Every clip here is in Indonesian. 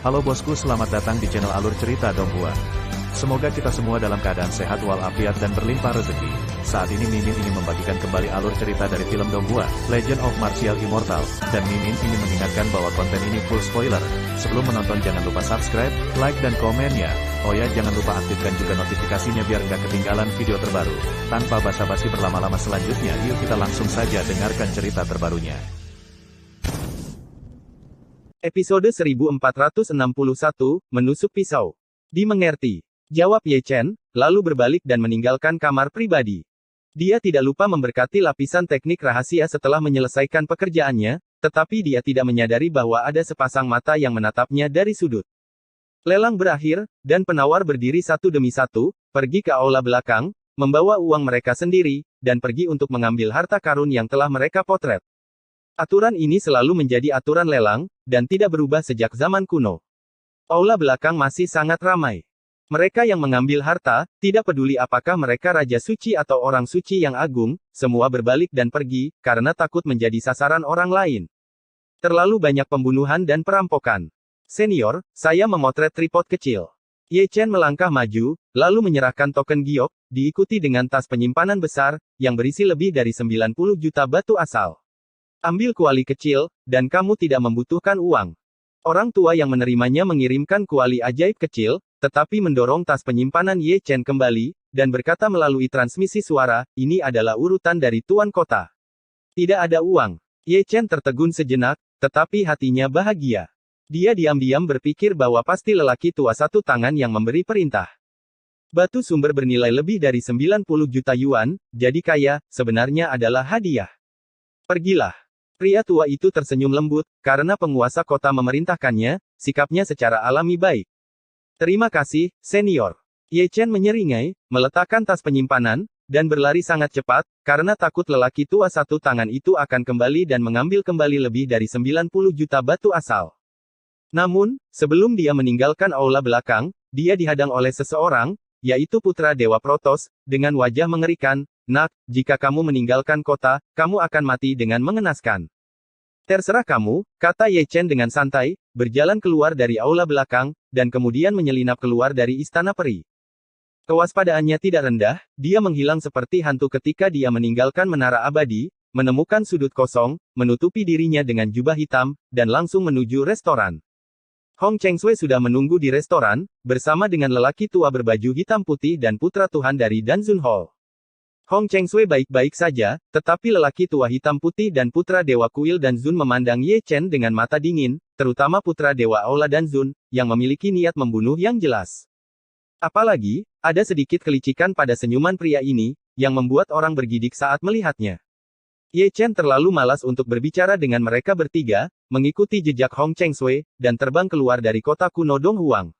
Halo bosku, selamat datang di channel Alur Cerita Donghua. Semoga kita semua dalam keadaan sehat walafiat dan berlimpah rezeki. Saat ini Mimin ingin membagikan kembali alur cerita dari film Donghua, Legend of Martial Immortal, dan Mimin ingin mengingatkan bahwa konten ini full spoiler. Sebelum menonton jangan lupa subscribe, like dan komen ya. Oh ya, jangan lupa aktifkan juga notifikasinya biar nggak ketinggalan video terbaru. Tanpa basa-basi berlama-lama selanjutnya, yuk kita langsung saja dengarkan cerita terbarunya. Episode 1461, Menusuk Pisau. Dimengerti, jawab Ye Chen, lalu berbalik dan meninggalkan kamar pribadi. Dia tidak lupa memberkati lapisan teknik rahasia setelah menyelesaikan pekerjaannya, tetapi dia tidak menyadari bahwa ada sepasang mata yang menatapnya dari sudut. Lelang berakhir, dan penawar berdiri satu demi satu, pergi ke aula belakang, membawa uang mereka sendiri, dan pergi untuk mengambil harta karun yang telah mereka potret. Aturan ini selalu menjadi aturan lelang, dan tidak berubah sejak zaman kuno. Aula belakang masih sangat ramai. Mereka yang mengambil harta, tidak peduli apakah mereka raja suci atau orang suci yang agung, semua berbalik dan pergi, karena takut menjadi sasaran orang lain. Terlalu banyak pembunuhan dan perampokan. Senior, saya memotret tripod kecil. Ye Chen melangkah maju, lalu menyerahkan token giok, diikuti dengan tas penyimpanan besar, yang berisi lebih dari 90 juta batu asal. Ambil kuali kecil, dan kamu tidak membutuhkan uang. Orang tua yang menerimanya mengirimkan kuali ajaib kecil, tetapi mendorong tas penyimpanan Ye Chen kembali, dan berkata melalui transmisi suara, ini adalah urutan dari tuan kota. Tidak ada uang. Ye Chen tertegun sejenak, tetapi hatinya bahagia. Dia diam-diam berpikir bahwa pasti lelaki tua satu tangan yang memberi perintah. Batu sumber bernilai lebih dari 90 juta yuan, jadi kaya, sebenarnya adalah hadiah. Pergilah. Pria tua itu tersenyum lembut, karena penguasa kota memerintahkannya, sikapnya secara alami baik. Terima kasih, senior. Ye Chen menyeringai, meletakkan tas penyimpanan, dan berlari sangat cepat, karena takut lelaki tua satu tangan itu akan kembali dan mengambil kembali lebih dari 90 juta batu asal. Namun, sebelum dia meninggalkan aula belakang, dia dihadang oleh seseorang, yaitu putra Dewa Protos, dengan wajah mengerikan. Nak, jika kamu meninggalkan kota, kamu akan mati dengan mengenaskan. Terserah kamu, kata Ye Chen dengan santai, berjalan keluar dari aula belakang, dan kemudian menyelinap keluar dari istana peri. Kewaspadaannya tidak rendah, dia menghilang seperti hantu ketika dia meninggalkan menara abadi, menemukan sudut kosong, menutupi dirinya dengan jubah hitam, dan langsung menuju restoran. Hong Chengsui sudah menunggu di restoran, bersama dengan lelaki tua berbaju hitam putih dan putra Tuhan dari Danzun Hall. Hong Chengsui baik-baik saja, tetapi lelaki tua hitam putih dan putra Dewa Kuil Danzun memandang Ye Chen dengan mata dingin, terutama putra Dewa Aula Danzun, yang memiliki niat membunuh yang jelas. Apalagi, ada sedikit kelicikan pada senyuman pria ini, yang membuat orang bergidik saat melihatnya. Ye Chen terlalu malas untuk berbicara dengan mereka bertiga, mengikuti jejak Hong Chengsui, dan terbang keluar dari kota kuno Donghuang.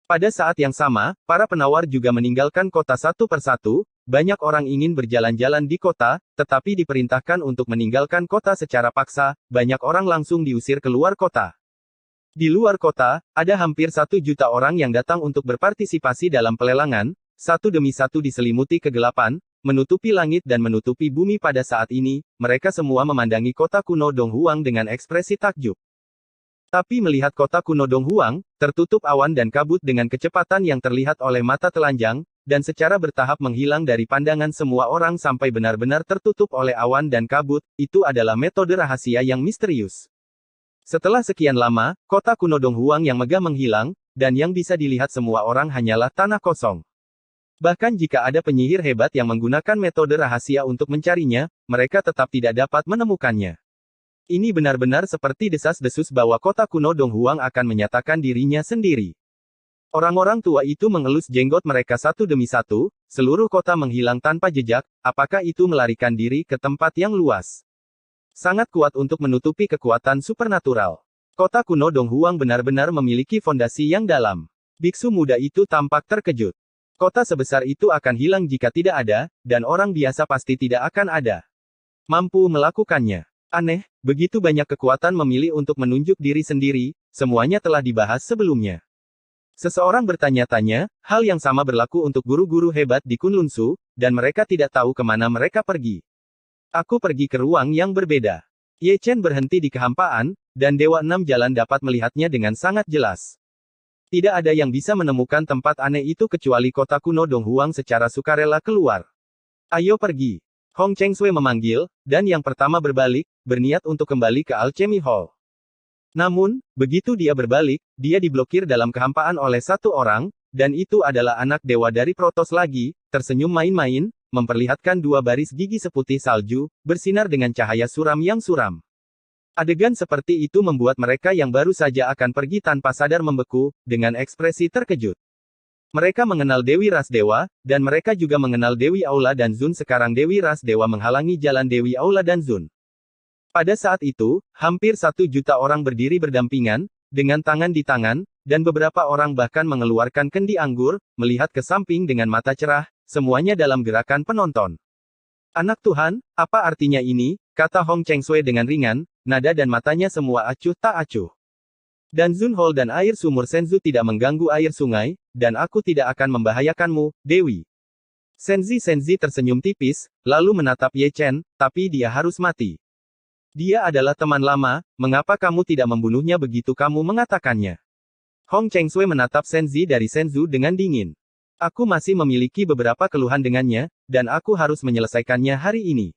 Pada saat yang sama, para penawar juga meninggalkan kota satu persatu. Banyak orang ingin berjalan-jalan di kota, tetapi diperintahkan untuk meninggalkan kota secara paksa, banyak orang langsung diusir keluar kota. Di luar kota, ada hampir 1 juta orang yang datang untuk berpartisipasi dalam pelelangan, satu demi satu diselimuti kegelapan, menutupi langit dan menutupi bumi pada saat ini, mereka semua memandangi kota kuno Donghuang dengan ekspresi takjub. Tapi melihat kota kuno Donghuang, tertutup awan dan kabut dengan kecepatan yang terlihat oleh mata telanjang, dan secara bertahap menghilang dari pandangan semua orang sampai benar-benar tertutup oleh awan dan kabut, itu adalah metode rahasia yang misterius. Setelah sekian lama, kota kuno Donghuang yang megah menghilang, dan yang bisa dilihat semua orang hanyalah tanah kosong. Bahkan jika ada penyihir hebat yang menggunakan metode rahasia untuk mencarinya, mereka tetap tidak dapat menemukannya. Ini benar-benar seperti desas-desus bahwa kota kuno Donghuang akan menyatakan dirinya sendiri. Orang-orang tua itu mengelus jenggot mereka satu demi satu, seluruh kota menghilang tanpa jejak, apakah itu melarikan diri ke tempat yang luas? Sangat kuat untuk menutupi kekuatan supernatural. Kota kuno Donghuang benar-benar memiliki fondasi yang dalam. Biksu muda itu tampak terkejut. Kota sebesar itu akan hilang jika tidak ada, dan orang biasa pasti tidak akan ada. Mampu melakukannya. Aneh, begitu banyak kekuatan memilih untuk menunjuk diri sendiri, semuanya telah dibahas sebelumnya. Seseorang bertanya-tanya, hal yang sama berlaku untuk guru-guru hebat di Kunlunsu, dan mereka tidak tahu kemana mereka pergi. Aku pergi ke ruang yang berbeda. Ye Chen berhenti di kehampaan, dan Dewa Enam Jalan dapat melihatnya dengan sangat jelas. Tidak ada yang bisa menemukan tempat aneh itu kecuali kota kuno Dong Huang secara sukarela keluar. Ayo pergi. Hong Cheng Sui memanggil, dan yang pertama berbalik, berniat untuk kembali ke Alchemy Hall. Namun, begitu dia berbalik, dia diblokir dalam kehampaan oleh satu orang, dan itu adalah anak dewa dari Protos lagi, tersenyum main-main, memperlihatkan dua baris gigi seputih salju, bersinar dengan cahaya suram yang suram. Adegan seperti itu membuat mereka yang baru saja akan pergi tanpa sadar membeku, dengan ekspresi terkejut. Mereka mengenal Dewi Ras Dewa, dan mereka juga mengenal Dewi Aula dan Zun. Sekarang Dewi Ras Dewa menghalangi jalan Dewi Aula dan Zun. Pada saat itu, hampir 1 juta orang berdiri berdampingan, dengan tangan di tangan, dan beberapa orang bahkan mengeluarkan kendi anggur, melihat ke samping dengan mata cerah, semuanya dalam gerakan penonton. Anak Tuhan, apa artinya ini? Kata Hong Cheng Sui dengan ringan, nada dan matanya semua acuh tak acuh. Dan Zun Hall dan air sumur Senzu tidak mengganggu air sungai, dan aku tidak akan membahayakanmu, Dewi. Senzi tersenyum tipis, lalu menatap Ye Chen, tapi dia harus mati. Dia adalah teman lama, mengapa kamu tidak membunuhnya begitu kamu mengatakannya? Hong Cheng Sui menatap Senzi dari Senzu dengan dingin. Aku masih memiliki beberapa keluhan dengannya, dan aku harus menyelesaikannya hari ini.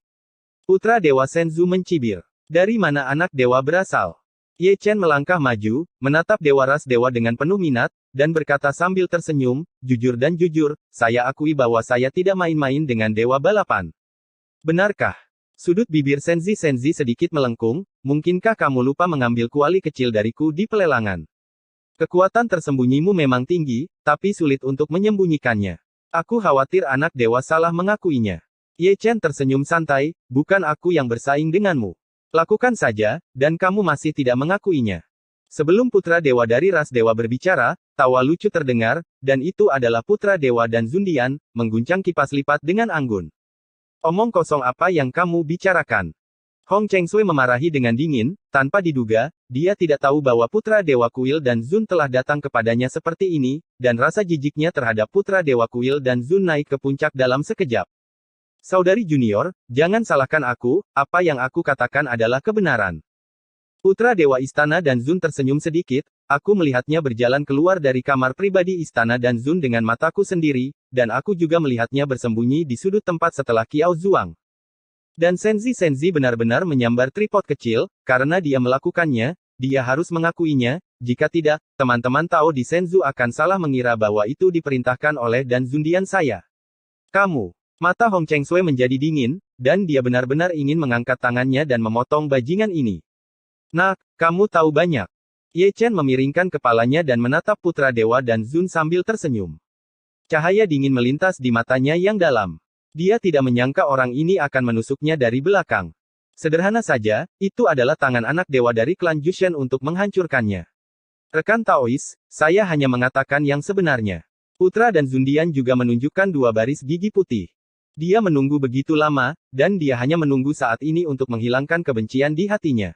Putra Dewa Senzu mencibir. Dari mana anak dewa berasal? Ye Chen melangkah maju, menatap Dewa Ras Dewa dengan penuh minat, dan berkata sambil tersenyum, jujur dan jujur, saya akui bahwa saya tidak main-main dengan dewa balapan. Benarkah? Sudut bibir Senzi sedikit melengkung, mungkinkah kamu lupa mengambil kuali kecil dariku di pelelangan? Kekuatan tersembunyimu memang tinggi, tapi sulit untuk menyembunyikannya. Aku khawatir anak dewa salah mengakuinya. Ye Chen tersenyum santai, bukan aku yang bersaing denganmu. Lakukan saja, dan kamu masih tidak mengakuinya. Sebelum putra dewa dari ras dewa berbicara, tawa lucu terdengar, dan itu adalah putra dewa dan Zundian, mengguncang kipas lipat dengan anggun. Omong kosong apa yang kamu bicarakan? Hong Cheng Sui memarahi dengan dingin, tanpa diduga, dia tidak tahu bahwa putra Dewa Kuil dan Zun telah datang kepadanya seperti ini, dan rasa jijiknya terhadap putra Dewa Kuil dan Zun naik ke puncak dalam sekejap. Saudari junior, jangan salahkan aku, apa yang aku katakan adalah kebenaran. Putra Dewa Istana dan Zun tersenyum sedikit, aku melihatnya berjalan keluar dari kamar pribadi Istana dan Zun dengan mataku sendiri, dan aku juga melihatnya bersembunyi di sudut tempat setelah Kiao Zuang. Dan Senzi benar-benar menyambar tripod kecil, karena dia melakukannya, dia harus mengakuinya, jika tidak, teman-teman Tao di Senzu akan salah mengira bahwa itu diperintahkan oleh dan Zundian saya. Kamu. Mata Hong Cheng Sui menjadi dingin, dan dia benar-benar ingin mengangkat tangannya dan memotong bajingan ini. Nak, kamu tahu banyak. Ye Chen memiringkan kepalanya dan menatap putra dewa dan Zun sambil tersenyum. Cahaya dingin melintas di matanya yang dalam. Dia tidak menyangka orang ini akan menusuknya dari belakang. Sederhana saja, itu adalah tangan anak dewa dari klan Jushen untuk menghancurkannya. Rekan Taois, saya hanya mengatakan yang sebenarnya. Putra dan Zundian juga menunjukkan dua baris gigi putih. Dia menunggu begitu lama, dan dia hanya menunggu saat ini untuk menghilangkan kebencian di hatinya.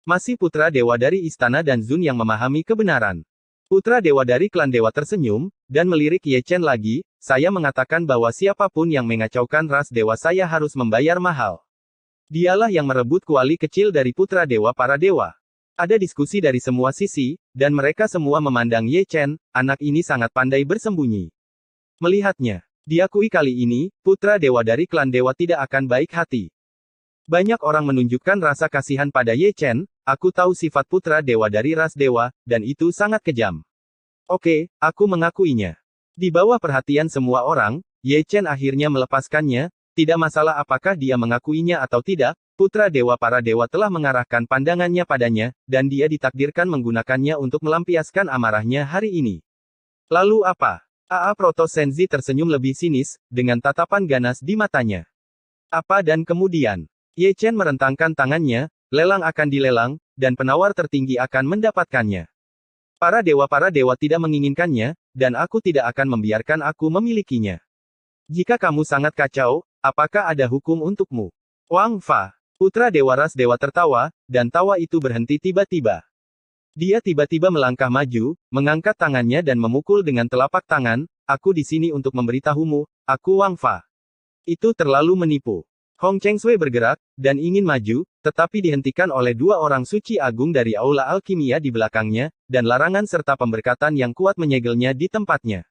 Masih putra dewa dari istana dan Zun yang memahami kebenaran. Putra dewa dari klan dewa tersenyum, dan melirik Ye Chen lagi, saya mengatakan bahwa siapapun yang mengacaukan ras dewa saya harus membayar mahal. Dialah yang merebut kuali kecil dari putra dewa para dewa. Ada diskusi dari semua sisi, dan mereka semua memandang Ye Chen, anak ini sangat pandai bersembunyi. Melihatnya, diakui kali ini, putra dewa dari klan dewa tidak akan baik hati. Banyak orang menunjukkan rasa kasihan pada Ye Chen, aku tahu sifat putra dewa dari ras dewa, dan itu sangat kejam. Oke, aku mengakuinya. Di bawah perhatian semua orang, Ye Chen akhirnya melepaskannya, tidak masalah apakah dia mengakuinya atau tidak, putra dewa para dewa telah mengarahkan pandangannya padanya, dan dia ditakdirkan menggunakannya untuk melampiaskan amarahnya hari ini. Lalu apa? Proto Senzi tersenyum lebih sinis, dengan tatapan ganas di matanya. Apa dan kemudian? Ye Chen merentangkan tangannya, lelang akan dilelang, dan penawar tertinggi akan mendapatkannya. Para dewa tidak menginginkannya, dan aku tidak akan membiarkan aku memilikinya. Jika kamu sangat kacau, apakah ada hukum untukmu? Wang Fa, putra dewa ras dewa tertawa, dan tawa itu berhenti tiba-tiba. Dia tiba-tiba melangkah maju, mengangkat tangannya dan memukul dengan telapak tangan, aku di sini untuk memberitahumu, aku Wang Fa. Itu terlalu menipu. Hong Chengsui bergerak, dan ingin maju, tetapi dihentikan oleh dua orang suci agung dari aula alkimia di belakangnya, dan larangan serta pemberkatan yang kuat menyegelnya di tempatnya.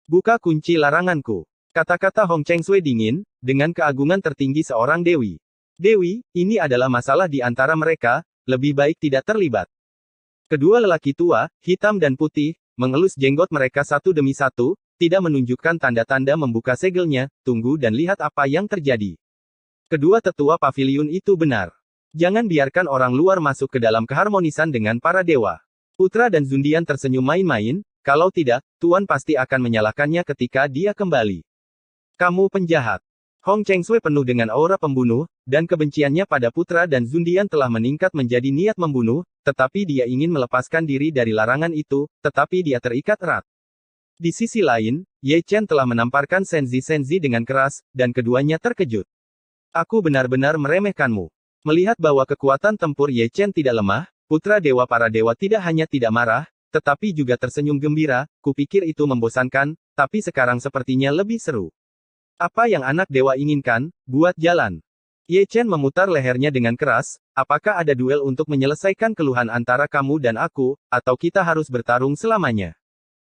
Buka kunci laranganku. Kata-kata Hong Chengsui dingin, dengan keagungan tertinggi seorang dewi. Dewi, ini adalah masalah di antara mereka, lebih baik tidak terlibat. Kedua lelaki tua, hitam dan putih, mengelus jenggot mereka satu demi satu, tidak menunjukkan tanda-tanda membuka segelnya, tunggu dan lihat apa yang terjadi. Kedua tetua paviliun itu benar. Jangan biarkan orang luar masuk ke dalam keharmonisan dengan para dewa. Putra dan Zundian tersenyum main-main, kalau tidak, Tuan pasti akan menyalahkannya ketika dia kembali. Kamu penjahat. Hong Chengsui penuh dengan aura pembunuh, dan kebenciannya pada Putra dan Zundian telah meningkat menjadi niat membunuh, tetapi dia ingin melepaskan diri dari larangan itu, tetapi dia terikat erat. Di sisi lain, Ye Chen telah menamparkan senzi-senzi dengan keras, dan keduanya terkejut. Aku benar-benar meremehkanmu. Melihat bahwa kekuatan tempur Ye Chen tidak lemah, putra dewa para dewa tidak hanya tidak marah, tetapi juga tersenyum gembira, kupikir itu membosankan, tapi sekarang sepertinya lebih seru. Apa yang anak dewa inginkan, buat jalan. Ye Chen memutar lehernya dengan keras, apakah ada duel untuk menyelesaikan keluhan antara kamu dan aku, atau kita harus bertarung selamanya?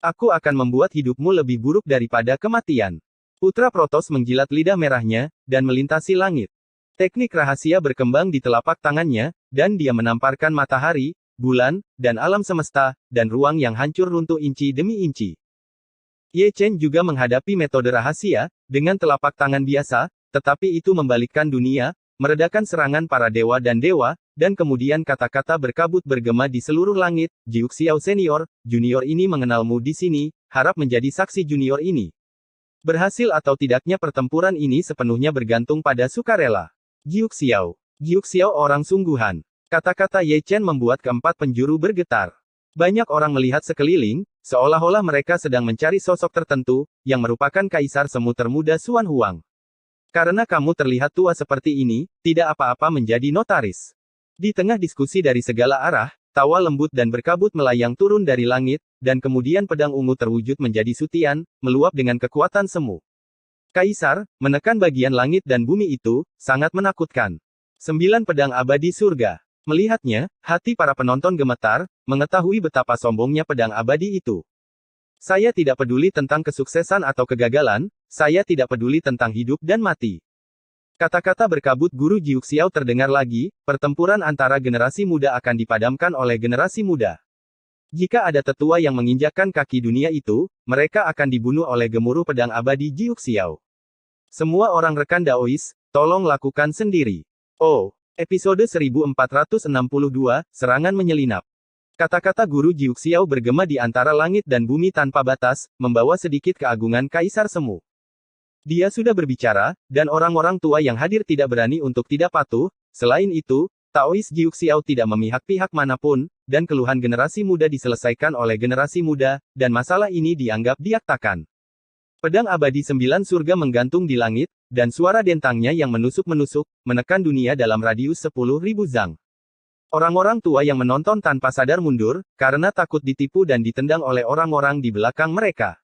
Aku akan membuat hidupmu lebih buruk daripada kematian. Putra Protos menjilat lidah merahnya, dan melintasi langit. Teknik rahasia berkembang di telapak tangannya, dan dia menamparkan matahari, bulan, dan alam semesta, dan ruang yang hancur runtuh inci demi inci. Ye Chen juga menghadapi metode rahasia, dengan telapak tangan biasa, tetapi itu membalikkan dunia, meredakan serangan para dewa, dan kemudian kata-kata berkabut bergema di seluruh langit, Jiuk Xiao Senior, junior ini mengenalmu di sini, harap menjadi saksi junior ini. Berhasil atau tidaknya pertempuran ini sepenuhnya bergantung pada sukarela. Jiuk Xiao orang sungguhan. Kata-kata Ye Chen membuat keempat penjuru bergetar. Banyak orang melihat sekeliling, seolah-olah mereka sedang mencari sosok tertentu, yang merupakan kaisar semu termuda Xuan Huang. Karena kamu terlihat tua seperti ini, tidak apa-apa menjadi notaris. Di tengah diskusi dari segala arah, tawa lembut dan berkabut melayang turun dari langit, dan kemudian pedang ungu terwujud menjadi sutian, meluap dengan kekuatan semu. Kaisar, menekan bagian langit dan bumi itu, sangat menakutkan. 9 pedang abadi surga. Melihatnya, hati para penonton gemetar, mengetahui betapa sombongnya pedang abadi itu. Saya tidak peduli tentang kesuksesan atau kegagalan, saya tidak peduli tentang hidup dan mati. Kata-kata berkabut guru Jiuk Xiao terdengar lagi, pertempuran antara generasi muda akan dipadamkan oleh generasi muda. Jika ada tetua yang menginjakkan kaki dunia itu, mereka akan dibunuh oleh gemuruh pedang abadi Jiuk Xiao. Semua orang rekan Daois, tolong lakukan sendiri. Oh, episode 1462, Serangan Menyelinap. Kata-kata guru Jiuk Xiao bergema di antara langit dan bumi tanpa batas, membawa sedikit keagungan Kaisar Semu. Dia sudah berbicara, dan orang-orang tua yang hadir tidak berani untuk tidak patuh. Selain itu, Taois Jiuk Xiao tidak memihak pihak manapun, dan keluhan generasi muda diselesaikan oleh generasi muda, dan masalah ini dianggap diaktakan. Pedang abadi 9 surga menggantung di langit, dan suara dentangnya yang menusuk-menusuk, menekan dunia dalam radius 10.000 zang. Orang-orang tua yang menonton tanpa sadar mundur, karena takut ditipu dan ditendang oleh orang-orang di belakang mereka.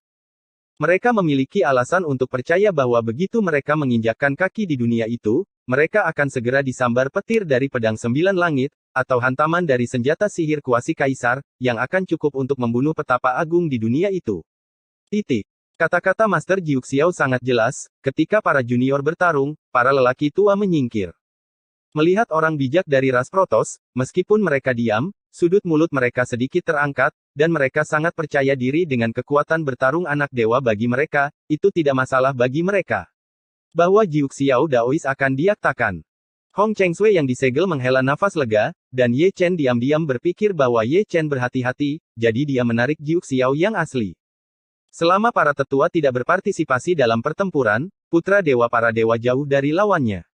Mereka memiliki alasan untuk percaya bahwa begitu mereka menginjakkan kaki di dunia itu, mereka akan segera disambar petir dari pedang 9 langit, atau hantaman dari senjata sihir kuasi kaisar, yang akan cukup untuk membunuh petapa agung di dunia itu. Titik. Kata-kata Master Jiuk Xiao sangat jelas, ketika para junior bertarung, para lelaki tua menyingkir. Melihat orang bijak dari ras Protos, meskipun mereka diam, sudut mulut mereka sedikit terangkat, dan mereka sangat percaya diri dengan kekuatan bertarung anak dewa bagi mereka, itu tidak masalah bagi mereka. Bahwa Jiuk Xiao Daois akan diaktakan. Hong Chengsui yang disegel menghela nafas lega, dan Ye Chen diam-diam berpikir bahwa Ye Chen berhati-hati, jadi dia menarik Jiuk Xiao yang asli. Selama para tetua tidak berpartisipasi dalam pertempuran, putra dewa para dewa jauh dari lawannya.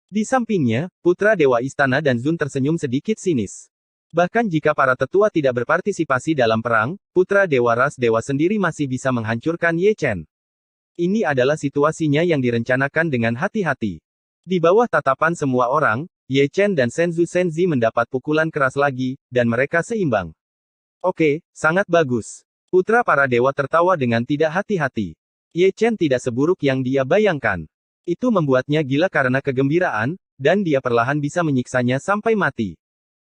Di sampingnya, putra dewa istana dan Zun tersenyum sedikit sinis. Bahkan jika para tetua tidak berpartisipasi dalam perang, putra dewa ras dewa sendiri masih bisa menghancurkan Ye Chen. Ini adalah situasinya yang direncanakan dengan hati-hati. Di bawah tatapan semua orang, Ye Chen dan Senzu Senzi mendapat pukulan keras lagi, dan mereka seimbang. Oke, sangat bagus. Putra para dewa tertawa dengan tidak hati-hati. Ye Chen tidak seburuk yang dia bayangkan. Itu membuatnya gila karena kegembiraan, dan dia perlahan bisa menyiksanya sampai mati.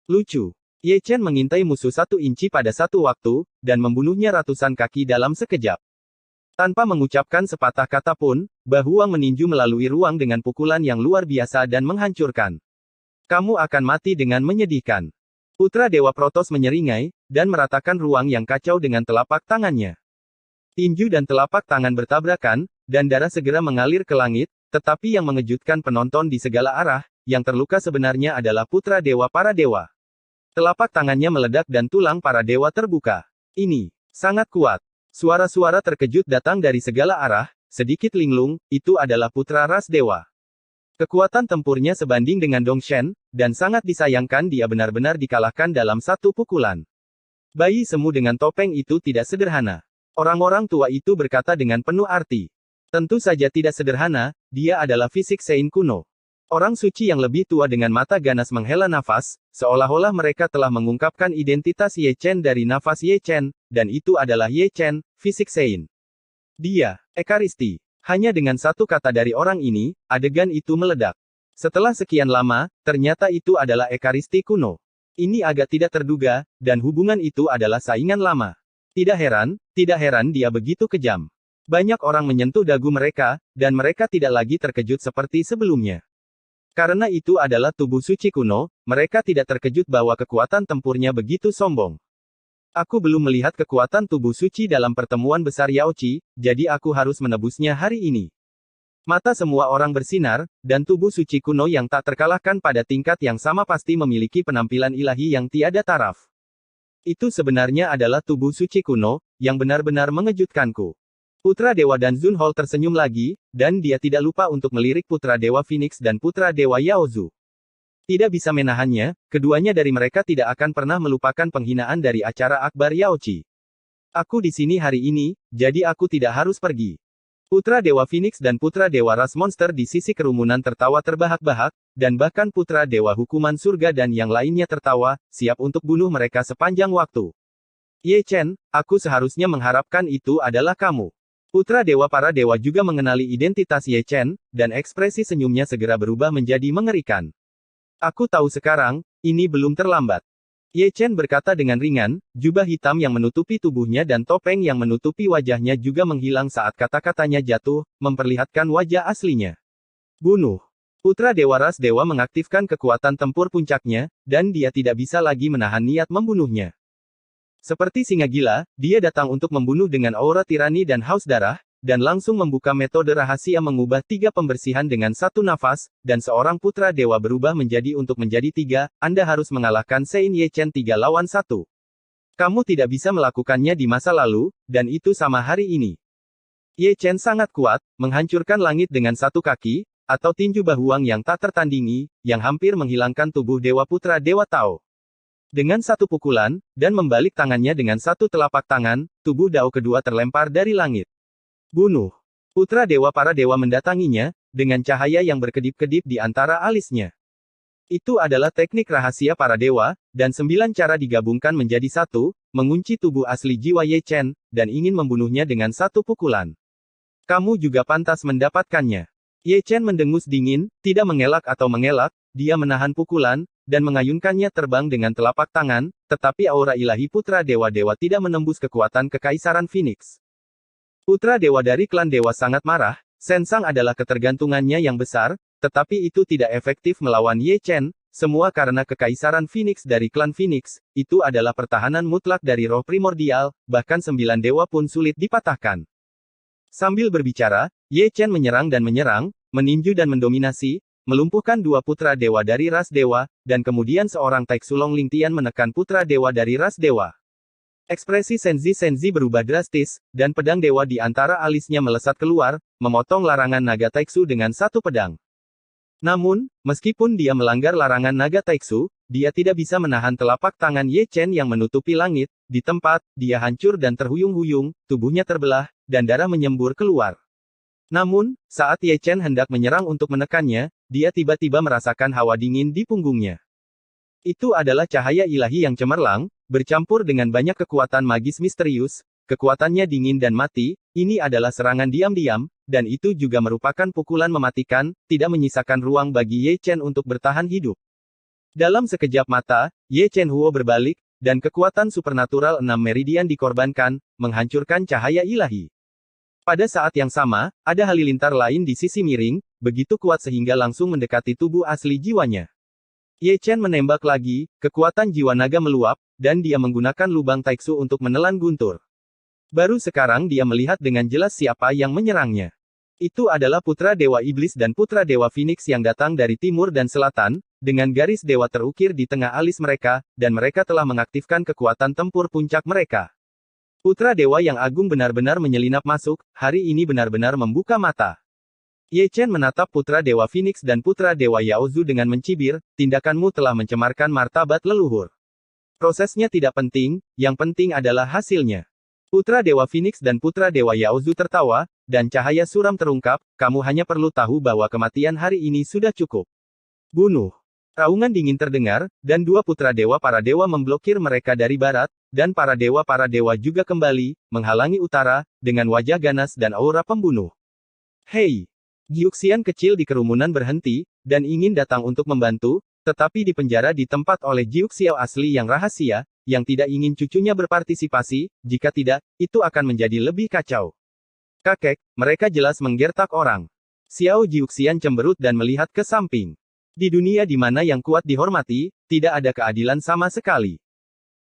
Lucu. Ye Chen mengintai musuh 1 inci pada satu waktu, dan membunuhnya ratusan kaki dalam sekejap. Tanpa mengucapkan sepatah kata pun, Bahuang meninju melalui ruang dengan pukulan yang luar biasa dan menghancurkan. Kamu akan mati dengan menyedihkan. Putra Dewa Protos menyeringai, dan meratakan ruang yang kacau dengan telapak tangannya. Tinju dan telapak tangan bertabrakan, dan darah segera mengalir ke langit, tetapi yang mengejutkan penonton di segala arah, yang terluka sebenarnya adalah Putra Dewa para Dewa. Telapak tangannya meledak dan tulang para dewa terbuka. Ini sangat kuat. Suara-suara terkejut datang dari segala arah, sedikit linglung, itu adalah putra ras dewa. Kekuatan tempurnya sebanding dengan Dong Shen, dan sangat disayangkan dia benar-benar dikalahkan dalam satu pukulan. Bayi semu dengan topeng itu tidak sederhana. Orang-orang tua itu berkata dengan penuh arti. Tentu saja tidak sederhana, dia adalah fisik Sein kuno. Orang suci yang lebih tua dengan mata ganas menghela nafas, seolah-olah mereka telah mengungkapkan identitas Ye Chen dari nafas Ye Chen, dan itu adalah Ye Chen, fisik Sein. Dia, Ekaristi. Hanya dengan satu kata dari orang ini, adegan itu meledak. Setelah sekian lama, ternyata itu adalah Ekaristi kuno. Ini agak tidak terduga, dan hubungan itu adalah saingan lama. Tidak heran dia begitu kejam. Banyak orang menyentuh dagu mereka, dan mereka tidak lagi terkejut seperti sebelumnya. Karena itu adalah tubuh suci kuno, mereka tidak terkejut bahwa kekuatan tempurnya begitu sombong. Aku belum melihat kekuatan tubuh suci dalam pertemuan besar Yaoqi, jadi aku harus menebusnya hari ini. Mata semua orang bersinar, dan tubuh suci kuno yang tak terkalahkan pada tingkat yang sama pasti memiliki penampilan ilahi yang tiada taraf. Itu sebenarnya adalah tubuh suci kuno, yang benar-benar mengejutkanku. Putra Dewa dan Zun Hol tersenyum lagi, dan dia tidak lupa untuk melirik Putra Dewa Phoenix dan Putra Dewa Yaozu. Tidak bisa menahannya, keduanya dari mereka tidak akan pernah melupakan penghinaan dari acara Akbar Yaoqi. Aku di sini hari ini, jadi aku tidak harus pergi. Putra Dewa Phoenix dan Putra Dewa Ras Monster di sisi kerumunan tertawa terbahak-bahak, dan bahkan Putra Dewa Hukuman Surga dan yang lainnya tertawa, siap untuk bunuh mereka sepanjang waktu. Ye Chen, aku seharusnya mengharapkan itu adalah kamu. Putra Dewa para Dewa juga mengenali identitas Ye Chen, dan ekspresi senyumnya segera berubah menjadi mengerikan. Aku tahu sekarang, ini belum terlambat. Ye Chen berkata dengan ringan, jubah hitam yang menutupi tubuhnya dan topeng yang menutupi wajahnya juga menghilang saat kata-katanya jatuh, memperlihatkan wajah aslinya. Bunuh. Putra Dewa Ras Dewa mengaktifkan kekuatan tempur puncaknya, dan dia tidak bisa lagi menahan niat membunuhnya. Seperti singa gila, dia datang untuk membunuh dengan aura tirani dan haus darah, dan langsung membuka metode rahasia mengubah 3 pembersihan dengan satu nafas, dan seorang putra dewa berubah menjadi untuk menjadi 3, Anda harus mengalahkan Sein Ye Chen 3 lawan 1. Kamu tidak bisa melakukannya di masa lalu, dan itu sama hari ini. Ye Chen sangat kuat, menghancurkan langit dengan satu kaki, atau tinju Bahuang yang tak tertandingi, yang hampir menghilangkan tubuh Dewa Putra Dewa Tao. Dengan satu pukulan, dan membalik tangannya dengan satu telapak tangan, tubuh Dao kedua terlempar dari langit. Bunuh. Putra Dewa para Dewa mendatanginya, dengan cahaya yang berkedip-kedip di antara alisnya. Itu adalah teknik rahasia para dewa, dan 9 cara digabungkan menjadi satu, mengunci tubuh asli jiwa Ye Chen, dan ingin membunuhnya dengan satu pukulan. Kamu juga pantas mendapatkannya. Ye Chen mendengus dingin, tidak mengelak atau mengelak, dia menahan pukulan, dan mengayunkannya terbang dengan telapak tangan, tetapi aura ilahi putra dewa-dewa tidak menembus kekuatan kekaisaran Phoenix. Putra dewa dari klan dewa sangat marah, Sensang adalah ketergantungannya yang besar, tetapi itu tidak efektif melawan Ye Chen, semua karena kekaisaran Phoenix dari klan Phoenix, itu adalah pertahanan mutlak dari roh primordial, bahkan 9 dewa pun sulit dipatahkan. Sambil berbicara, Ye Chen menyerang, meninju dan mendominasi, melumpuhkan 2 putra dewa dari ras dewa, dan kemudian seorang Taixu Longlingtian menekan putra dewa dari ras dewa. Ekspresi Senzi berubah drastis, dan pedang dewa di antara alisnya melesat keluar, memotong larangan naga Taixu dengan satu pedang. Namun, meskipun dia melanggar larangan naga Taixu, dia tidak bisa menahan telapak tangan Ye Chen yang menutupi langit, di tempat, dia hancur dan terhuyung-huyung, tubuhnya terbelah, dan darah menyembur keluar. Namun, saat Ye Chen hendak menyerang untuk menekannya, dia tiba-tiba merasakan hawa dingin di punggungnya. Itu adalah cahaya ilahi yang cemerlang, bercampur dengan banyak kekuatan magis misterius, kekuatannya dingin dan mati, ini adalah serangan diam-diam, dan itu juga merupakan pukulan mematikan, tidak menyisakan ruang bagi Ye Chen untuk bertahan hidup. Dalam sekejap mata, Ye Chen Huo berbalik, dan kekuatan supernatural 6 meridian dikorbankan, menghancurkan cahaya ilahi. Pada saat yang sama, ada halilintar lain di sisi miring, begitu kuat sehingga langsung mendekati tubuh asli jiwanya. Ye Chen menembak lagi, kekuatan jiwa naga meluap, dan dia menggunakan lubang taiksu untuk menelan guntur. Baru sekarang dia melihat dengan jelas siapa yang menyerangnya. Itu adalah putra Dewa Iblis dan putra Dewa Phoenix yang datang dari timur dan selatan, dengan garis dewa terukir di tengah alis mereka, dan mereka telah mengaktifkan kekuatan tempur puncak mereka. Putra Dewa yang agung benar-benar menyelinap masuk, hari ini benar-benar membuka mata. Ye Chen menatap putra Dewa Phoenix dan putra Dewa Yaozu dengan mencibir, tindakanmu telah mencemarkan martabat leluhur. Prosesnya tidak penting, yang penting adalah hasilnya. Putra Dewa Phoenix dan putra Dewa Yaozu tertawa, dan cahaya suram terungkap, kamu hanya perlu tahu bahwa kematian hari ini sudah cukup. Bunuh. Raungan dingin terdengar, dan dua putra dewa para dewa memblokir mereka dari barat, dan para dewa juga kembali, menghalangi utara, dengan wajah ganas dan aura pembunuh. Hei! Giuxian kecil di kerumunan berhenti, dan ingin datang untuk membantu, tetapi dipenjara di tempat oleh Giuxiao asli yang rahasia, yang tidak ingin cucunya berpartisipasi, jika tidak, itu akan menjadi lebih kacau. Kakek, mereka jelas menggertak orang. Xiao Jiuxian cemberut dan melihat ke samping. Di dunia di mana yang kuat dihormati, tidak ada keadilan sama sekali.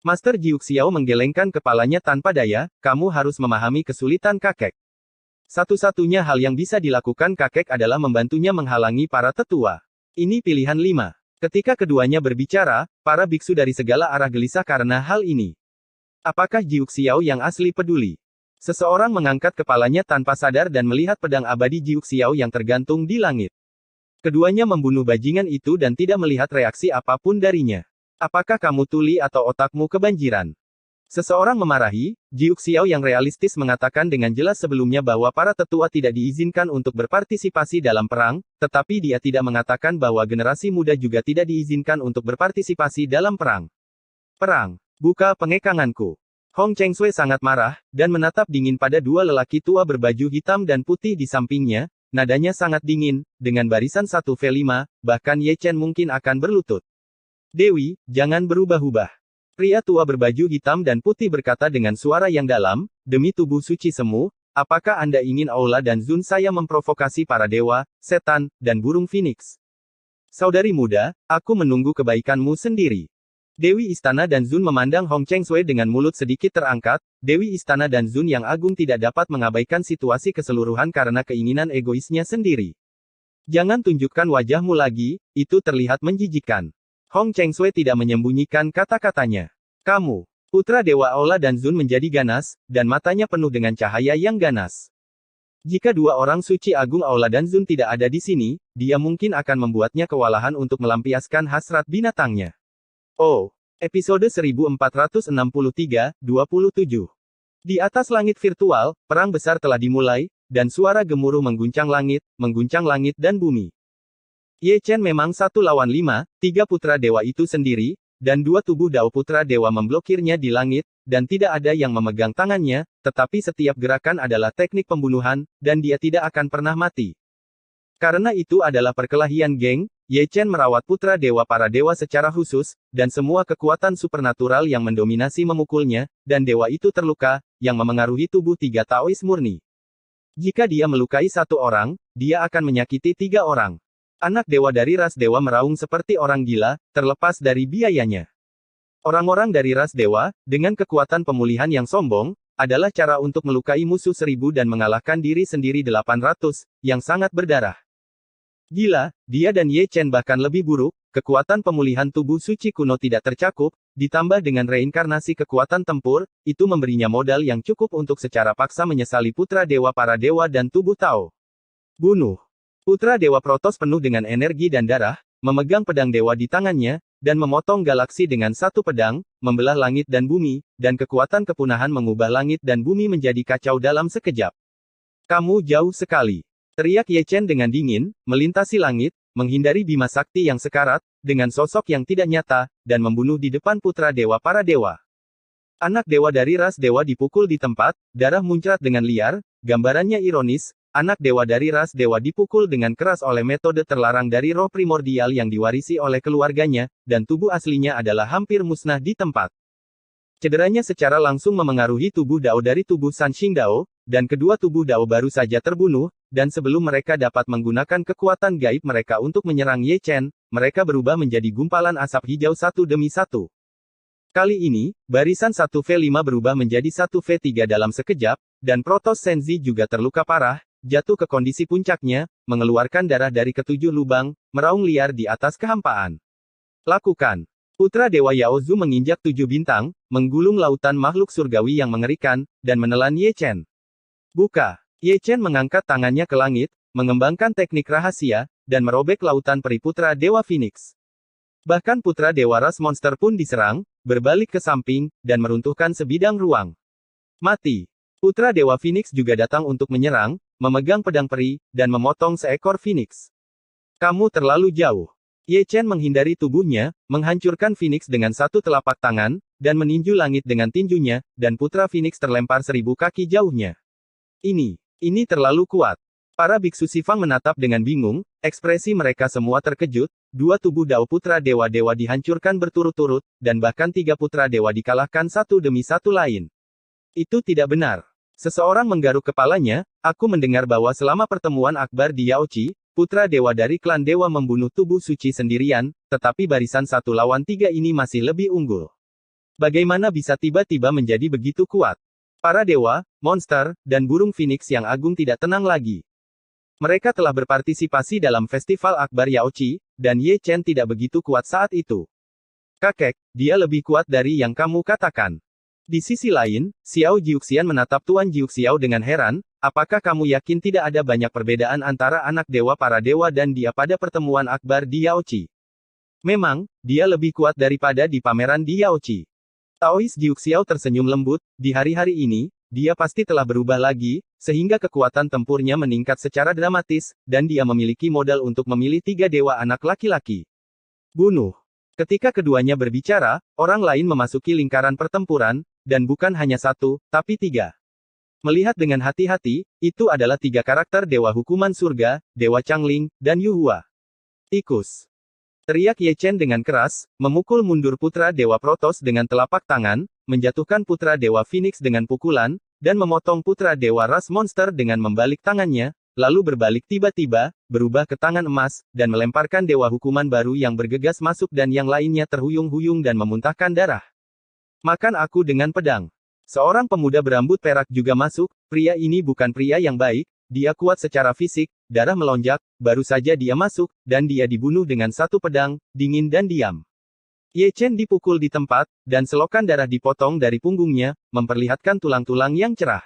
Master Jiuxiao menggelengkan kepalanya tanpa daya, kamu harus memahami kesulitan kakek. Satu-satunya hal yang bisa dilakukan kakek adalah membantunya menghalangi para tetua. Ini pilihan 5. Ketika keduanya berbicara, para biksu dari segala arah gelisah karena hal ini. Apakah Jiuxiao yang asli peduli? Seseorang mengangkat kepalanya tanpa sadar dan melihat pedang abadi Jiuxiao yang tergantung di langit. Keduanya membunuh bajingan itu dan tidak melihat reaksi apapun darinya. Apakah kamu tuli atau otakmu kebanjiran? Seseorang memarahi, Jiuxiao yang realistis mengatakan dengan jelas sebelumnya bahwa para tetua tidak diizinkan untuk berpartisipasi dalam perang, tetapi dia tidak mengatakan bahwa generasi muda juga tidak diizinkan untuk berpartisipasi dalam perang. Perang. Buka pengekanganku. Hong Chengsui sangat marah, dan menatap dingin pada dua lelaki tua berbaju hitam dan putih di sampingnya, nadanya sangat dingin, dengan barisan 1V5, bahkan Ye Chen mungkin akan berlutut. Dewi, jangan berubah-ubah. Pria tua berbaju hitam dan putih berkata dengan suara yang dalam, demi tubuh suci semu, apakah Anda ingin Aula dan Zun saya memprovokasi para dewa, setan, dan burung Phoenix? Saudari muda, aku menunggu kebaikanmu sendiri. Dewi Istana dan Zun memandang Hong Chengsui dengan mulut sedikit terangkat. Dewi Istana dan Zun yang agung tidak dapat mengabaikan situasi keseluruhan karena keinginan egoisnya sendiri. Jangan tunjukkan wajahmu lagi, itu terlihat menjijikkan. Hong Chengsui tidak menyembunyikan kata-katanya. Kamu, putra Dewa Aula dan Zun menjadi ganas, dan matanya penuh dengan cahaya yang ganas. Jika dua orang suci agung Aula dan Zun tidak ada di sini, dia mungkin akan membuatnya kewalahan untuk melampiaskan hasrat binatangnya. Oh, episode 1463, 27. Di atas langit virtual, perang besar telah dimulai, dan suara gemuruh mengguncang langit dan bumi. Ye Chen memang 1 lawan 5, 3 putra dewa itu sendiri, dan 2 tubuh Dao putra dewa memblokirnya di langit, dan tidak ada yang memegang tangannya, tetapi setiap gerakan adalah teknik pembunuhan, dan dia tidak akan pernah mati. Karena itu adalah perkelahian geng, Ye Chen merawat putra dewa para dewa secara khusus, dan semua kekuatan supernatural yang mendominasi memukulnya, dan dewa itu terluka, yang memengaruhi tubuh 3 Taois murni. Jika dia melukai 1 orang, dia akan menyakiti 3 orang. Anak dewa dari ras dewa meraung seperti orang gila, terlepas dari biayanya. Orang-orang dari ras dewa, dengan kekuatan pemulihan yang sombong, adalah cara untuk melukai musuh 1000 dan mengalahkan diri sendiri 800, yang sangat berdarah. Gila, dia dan Ye Chen bahkan lebih buruk, kekuatan pemulihan tubuh suci kuno tidak tercakup, ditambah dengan reinkarnasi kekuatan tempur, itu memberinya modal yang cukup untuk secara paksa menyesali putra dewa para dewa dan tubuh Tao. Bunuh. Putra dewa Protos penuh dengan energi dan darah, memegang pedang dewa di tangannya, dan memotong galaksi dengan 1 pedang, membelah langit dan bumi, dan kekuatan kepunahan mengubah langit dan bumi menjadi kacau dalam sekejap. Kamu jauh sekali. Teriak Ye Chen dengan dingin, melintasi langit, menghindari Bima Sakti yang sekarat, dengan sosok yang tidak nyata, dan membunuh di depan putra dewa para dewa. Anak dewa dari ras dewa dipukul di tempat, darah muncrat dengan liar, gambarannya ironis, anak dewa dari ras dewa dipukul dengan keras oleh metode terlarang dari roh primordial yang diwarisi oleh keluarganya, dan tubuh aslinya adalah hampir musnah di tempat. Cederanya secara langsung memengaruhi tubuh Dao dari tubuh San Xing Dao, dan kedua tubuh Dao baru saja terbunuh, dan sebelum mereka dapat menggunakan kekuatan gaib mereka untuk menyerang Ye Chen, mereka berubah menjadi gumpalan asap hijau satu demi satu. Kali ini, barisan 1V5 berubah menjadi 1V3 dalam sekejap, dan Protoss Senzi juga terluka parah, jatuh ke kondisi puncaknya, mengeluarkan darah dari ketujuh lubang, meraung liar di atas kehampaan. Lakukan. Putra Dewa Yaozu menginjak 7 bintang, menggulung lautan makhluk surgawi yang mengerikan, dan menelan Ye Chen. Buka. Ye Chen mengangkat tangannya ke langit, mengembangkan teknik rahasia, dan merobek lautan peri Putra Dewa Phoenix. Bahkan Putra Dewa Ras Monster pun diserang, berbalik ke samping, dan meruntuhkan sebidang ruang. Mati. Putra Dewa Phoenix juga datang untuk menyerang, memegang pedang peri, dan memotong seekor Phoenix. Kamu terlalu jauh. Ye Chen menghindari tubuhnya, menghancurkan Phoenix dengan satu telapak tangan, dan meninju langit dengan tinjunya, dan Putra Phoenix terlempar 1000 kaki jauhnya. Ini terlalu kuat. Para biksu Sifang menatap dengan bingung, ekspresi mereka semua terkejut, dua tubuh Dao Putra Dewa-Dewa dihancurkan berturut-turut, dan bahkan 3 Putra Dewa dikalahkan satu demi satu lain. Itu tidak benar. Seseorang menggaruk kepalanya, aku mendengar bahwa selama pertemuan akbar di Yaochi, Putra Dewa dari klan Dewa membunuh tubuh suci sendirian, tetapi barisan 1 lawan 3 ini masih lebih unggul. Bagaimana bisa tiba-tiba menjadi begitu kuat? Para dewa, monster, dan burung Phoenix yang agung tidak tenang lagi. Mereka telah berpartisipasi dalam festival akbar Yaochi, dan Ye Chen tidak begitu kuat saat itu. Kakek, dia lebih kuat dari yang kamu katakan. Di sisi lain, Xiao Jiuxian menatap Tuan Jiuxiao dengan heran, apakah kamu yakin tidak ada banyak perbedaan antara anak dewa para dewa dan dia pada pertemuan akbar di Yaochi? Memang, dia lebih kuat daripada di pameran di Yaochi. Taois Jiuxiao tersenyum lembut, di hari-hari ini, dia pasti telah berubah lagi, sehingga kekuatan tempurnya meningkat secara dramatis, dan dia memiliki modal untuk memilih 3 dewa anak laki-laki. Bunuh. Ketika keduanya berbicara, orang lain memasuki lingkaran pertempuran, dan bukan hanya 1, tapi 3. Melihat dengan hati-hati, itu adalah 3 karakter dewa hukuman surga, Dewa Changling, dan Yuhua. Tikus. Teriak Ye Chen dengan keras, memukul mundur Putra Dewa Protoss dengan telapak tangan, menjatuhkan Putra Dewa Phoenix dengan pukulan, dan memotong Putra Dewa Ras Monster dengan membalik tangannya, lalu berbalik tiba-tiba, berubah ke tangan emas, dan melemparkan Dewa Hukuman baru yang bergegas masuk dan yang lainnya terhuyung-huyung dan memuntahkan darah. Makan aku dengan pedang. Seorang pemuda berambut perak juga masuk, pria ini bukan pria yang baik, dia kuat secara fisik, darah melonjak, baru saja dia masuk, dan dia dibunuh dengan 1 pedang, dingin dan diam. Ye Chen dipukul di tempat, dan selokan darah dipotong dari punggungnya, memperlihatkan tulang-tulang yang cerah.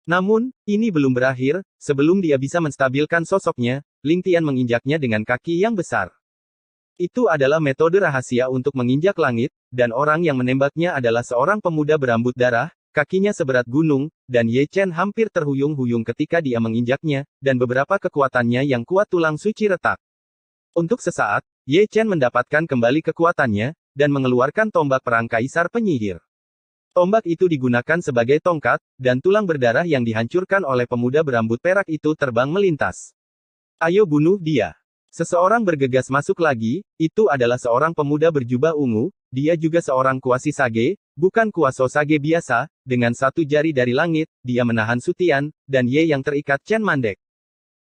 Namun, ini belum berakhir, sebelum dia bisa menstabilkan sosoknya, Ling Tian menginjaknya dengan kaki yang besar. Itu adalah metode rahasia untuk menginjak langit, dan orang yang menembaknya adalah seorang pemuda berambut darah, kakinya seberat gunung, dan Ye Chen hampir terhuyung-huyung ketika dia menginjaknya, dan beberapa kekuatannya yang kuat tulang suci retak. Untuk sesaat, Ye Chen mendapatkan kembali kekuatannya, dan mengeluarkan tombak perang Kaisar Penyihir. Tombak itu digunakan sebagai tongkat, dan tulang berdarah yang dihancurkan oleh pemuda berambut perak itu terbang melintas. Ayo bunuh dia. Seseorang bergegas masuk lagi, itu adalah seorang pemuda berjubah ungu, dia juga seorang kuasi sage, bukan kuaso sage biasa, dengan 1 jari dari langit, dia menahan Sutian, dan Ye yang terikat Chen Mandek.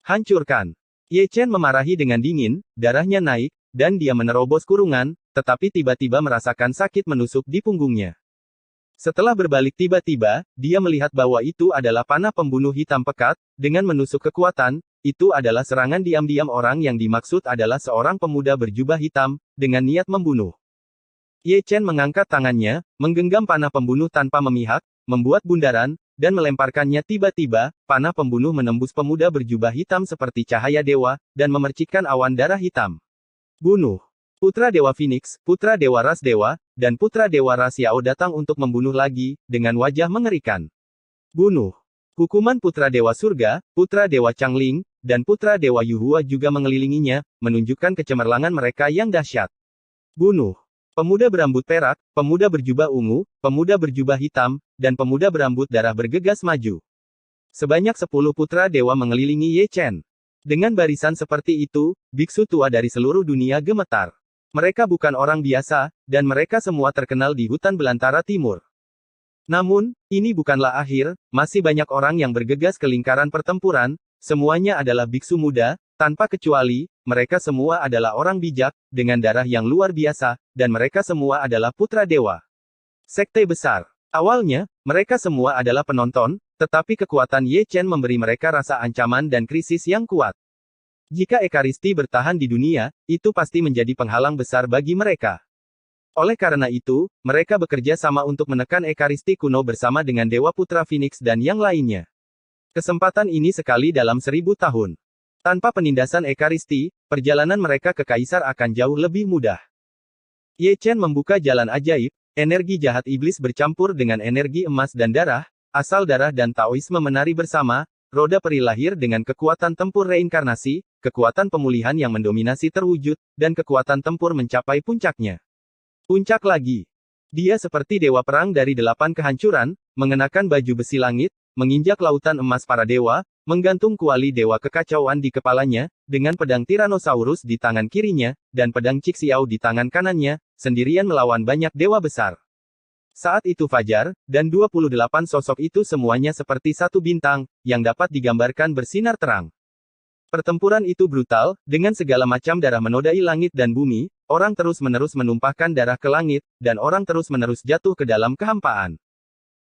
Hancurkan. Ye Chen memarahi dengan dingin, darahnya naik, dan dia menerobos kurungan, tetapi tiba-tiba merasakan sakit menusuk di punggungnya. Setelah berbalik tiba-tiba, dia melihat bahwa itu adalah panah pembunuh hitam pekat, dengan menusuk kekuatan, itu adalah serangan diam-diam orang yang dimaksud adalah seorang pemuda berjubah hitam, dengan niat membunuh. Ye Chen mengangkat tangannya, menggenggam panah pembunuh tanpa memihak, membuat bundaran, dan melemparkannya tiba-tiba, panah pembunuh menembus pemuda berjubah hitam seperti cahaya dewa, dan memercikkan awan darah hitam. Bunuh. Putra Dewa Phoenix, Putra Dewa Ras Dewa, dan Putra Dewa Ras Yao datang untuk membunuh lagi, dengan wajah mengerikan. Bunuh. Hukuman Putra Dewa Surga, Putra Dewa Changling, dan Putra Dewa Yuhua juga mengelilinginya, menunjukkan kecemerlangan mereka yang dahsyat. Bunuh. Pemuda berambut perak, pemuda berjubah ungu, pemuda berjubah hitam, dan pemuda berambut darah bergegas maju. Sebanyak 10 putra dewa mengelilingi Ye Chen. Dengan barisan seperti itu, biksu tua dari seluruh dunia gemetar. Mereka bukan orang biasa, dan mereka semua terkenal di hutan belantara timur. Namun, ini bukanlah akhir, masih banyak orang yang bergegas ke lingkaran pertempuran, semuanya adalah biksu muda, tanpa kecuali, mereka semua adalah orang bijak, dengan darah yang luar biasa, dan mereka semua adalah putra dewa. Sekte besar. Awalnya, mereka semua adalah penonton, tetapi kekuatan Ye Chen memberi mereka rasa ancaman dan krisis yang kuat. Jika Ekaristi bertahan di dunia, itu pasti menjadi penghalang besar bagi mereka. Oleh karena itu, mereka bekerja sama untuk menekan Ekaristi kuno bersama dengan Dewa Putra Phoenix dan yang lainnya. Kesempatan ini sekali dalam 1000 tahun. Tanpa penindasan Ekaristi, perjalanan mereka ke Kaisar akan jauh lebih mudah. Ye Chen membuka jalan ajaib, energi jahat iblis bercampur dengan energi emas dan darah, asal darah dan Taoisme menari bersama, roda peri lahir dengan kekuatan tempur reinkarnasi, kekuatan pemulihan yang mendominasi terwujud, dan kekuatan tempur mencapai puncaknya. Puncak lagi. Dia seperti dewa perang dari 8 kehancuran, mengenakan baju besi langit, menginjak lautan emas para dewa, menggantung kuali dewa kekacauan di kepalanya, dengan pedang Tyrannosaurus di tangan kirinya, dan pedang Cixiao di tangan kanannya, sendirian melawan banyak dewa besar. Saat itu fajar, dan 28 sosok itu semuanya seperti satu bintang, yang dapat digambarkan bersinar terang. Pertempuran itu brutal, dengan segala macam darah menodai langit dan bumi, orang terus-menerus menumpahkan darah ke langit, dan orang terus-menerus jatuh ke dalam kehampaan.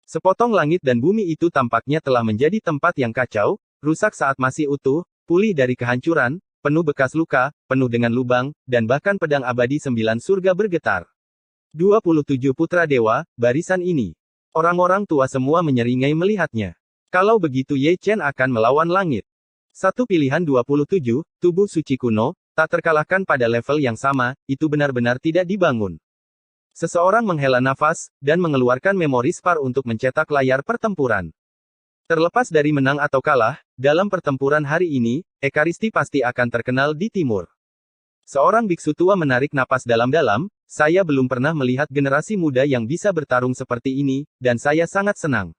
Sepotong langit dan bumi itu tampaknya telah menjadi tempat yang kacau, rusak saat masih utuh, pulih dari kehancuran, penuh bekas luka, penuh dengan lubang, dan bahkan pedang abadi 9 surga bergetar. 27 putra dewa, barisan ini. Orang-orang tua semua menyeringai melihatnya. Kalau begitu Ye Chen akan melawan langit. Satu pilihan 27, tubuh suci kuno, tak terkalahkan pada level yang sama, itu benar-benar tidak dibangun. Seseorang menghela nafas, dan mengeluarkan memori spar untuk mencetak layar pertempuran. Terlepas dari menang atau kalah, dalam pertempuran hari ini, Ekaristi pasti akan terkenal di timur. Seorang biksu tua menarik napas dalam-dalam, saya belum pernah melihat generasi muda yang bisa bertarung seperti ini, dan saya sangat senang.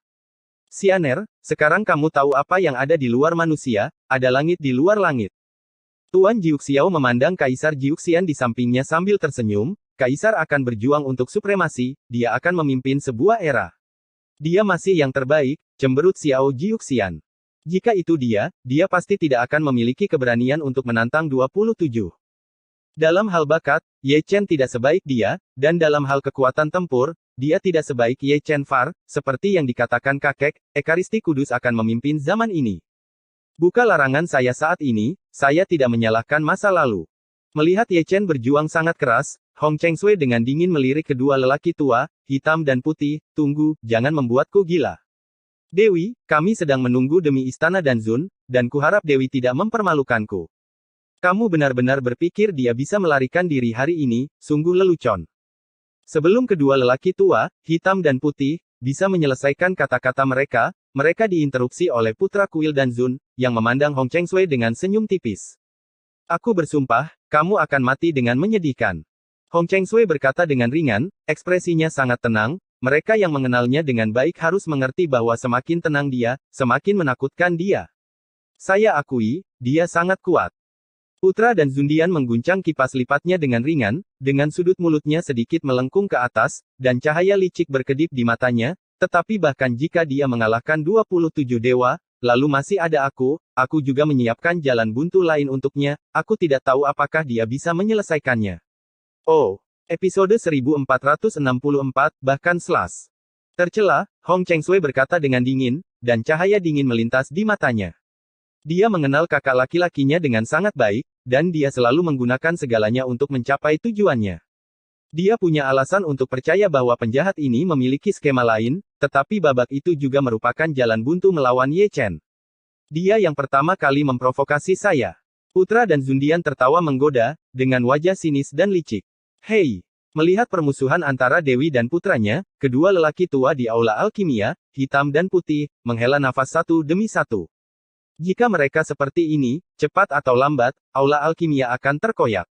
Xianer, sekarang kamu tahu apa yang ada di luar manusia, ada langit di luar langit. Tuan Jiuxiao memandang Kaisar Jiuxian di sampingnya sambil tersenyum. Kaisar akan berjuang untuk supremasi, dia akan memimpin sebuah era. Dia masih yang terbaik, cemberut Xiao Jiuxian. Jika itu dia pasti tidak akan memiliki keberanian untuk menantang 27. Dalam hal bakat, Ye Chen tidak sebaik dia, dan dalam hal kekuatan tempur, dia tidak sebaik Ye Chen Far, seperti yang dikatakan kakek, Ekaristi Kudus akan memimpin zaman ini. Buka larangan saya saat ini, saya tidak menyalahkan masa lalu. Melihat Ye Chen berjuang sangat keras, Hong Chengsui dengan dingin melirik kedua lelaki tua, hitam dan putih, tunggu, jangan membuatku gila. Dewi, kami sedang menunggu demi istana Danzun, dan kuharap Dewi tidak mempermalukanku. Kamu benar-benar berpikir dia bisa melarikan diri hari ini, sungguh lelucon. Sebelum kedua lelaki tua, hitam dan putih, bisa menyelesaikan kata-kata mereka, mereka diinterupsi oleh putra kuil Danzun, yang memandang Hong Chengsui dengan senyum tipis. Aku bersumpah, kamu akan mati dengan menyedihkan. Hong Chengsui berkata dengan ringan, ekspresinya sangat tenang, mereka yang mengenalnya dengan baik harus mengerti bahwa semakin tenang dia, semakin menakutkan dia. Saya akui, dia sangat kuat. Putra dan Zundian mengguncang kipas lipatnya dengan ringan, dengan sudut mulutnya sedikit melengkung ke atas, dan cahaya licik berkedip di matanya, tetapi bahkan jika dia mengalahkan 27 dewa, lalu masih ada aku juga menyiapkan jalan buntu lain untuknya, aku tidak tahu apakah dia bisa menyelesaikannya. Oh, episode 1464, bahkan slash. Tercela, Hong Chengsui berkata dengan dingin, dan cahaya dingin melintas di matanya. Dia mengenal kakak laki-lakinya dengan sangat baik, dan dia selalu menggunakan segalanya untuk mencapai tujuannya. Dia punya alasan untuk percaya bahwa penjahat ini memiliki skema lain, tetapi babak itu juga merupakan jalan buntu melawan Ye Chen. Dia yang pertama kali memprovokasi saya. Putra dan Zundian tertawa menggoda, dengan wajah sinis dan licik. Hei! Melihat permusuhan antara Dewi dan putranya, kedua lelaki tua di aula alkimia, hitam dan putih, menghela nafas satu demi satu. Jika mereka seperti ini, cepat atau lambat, aula alkimia akan terkoyak.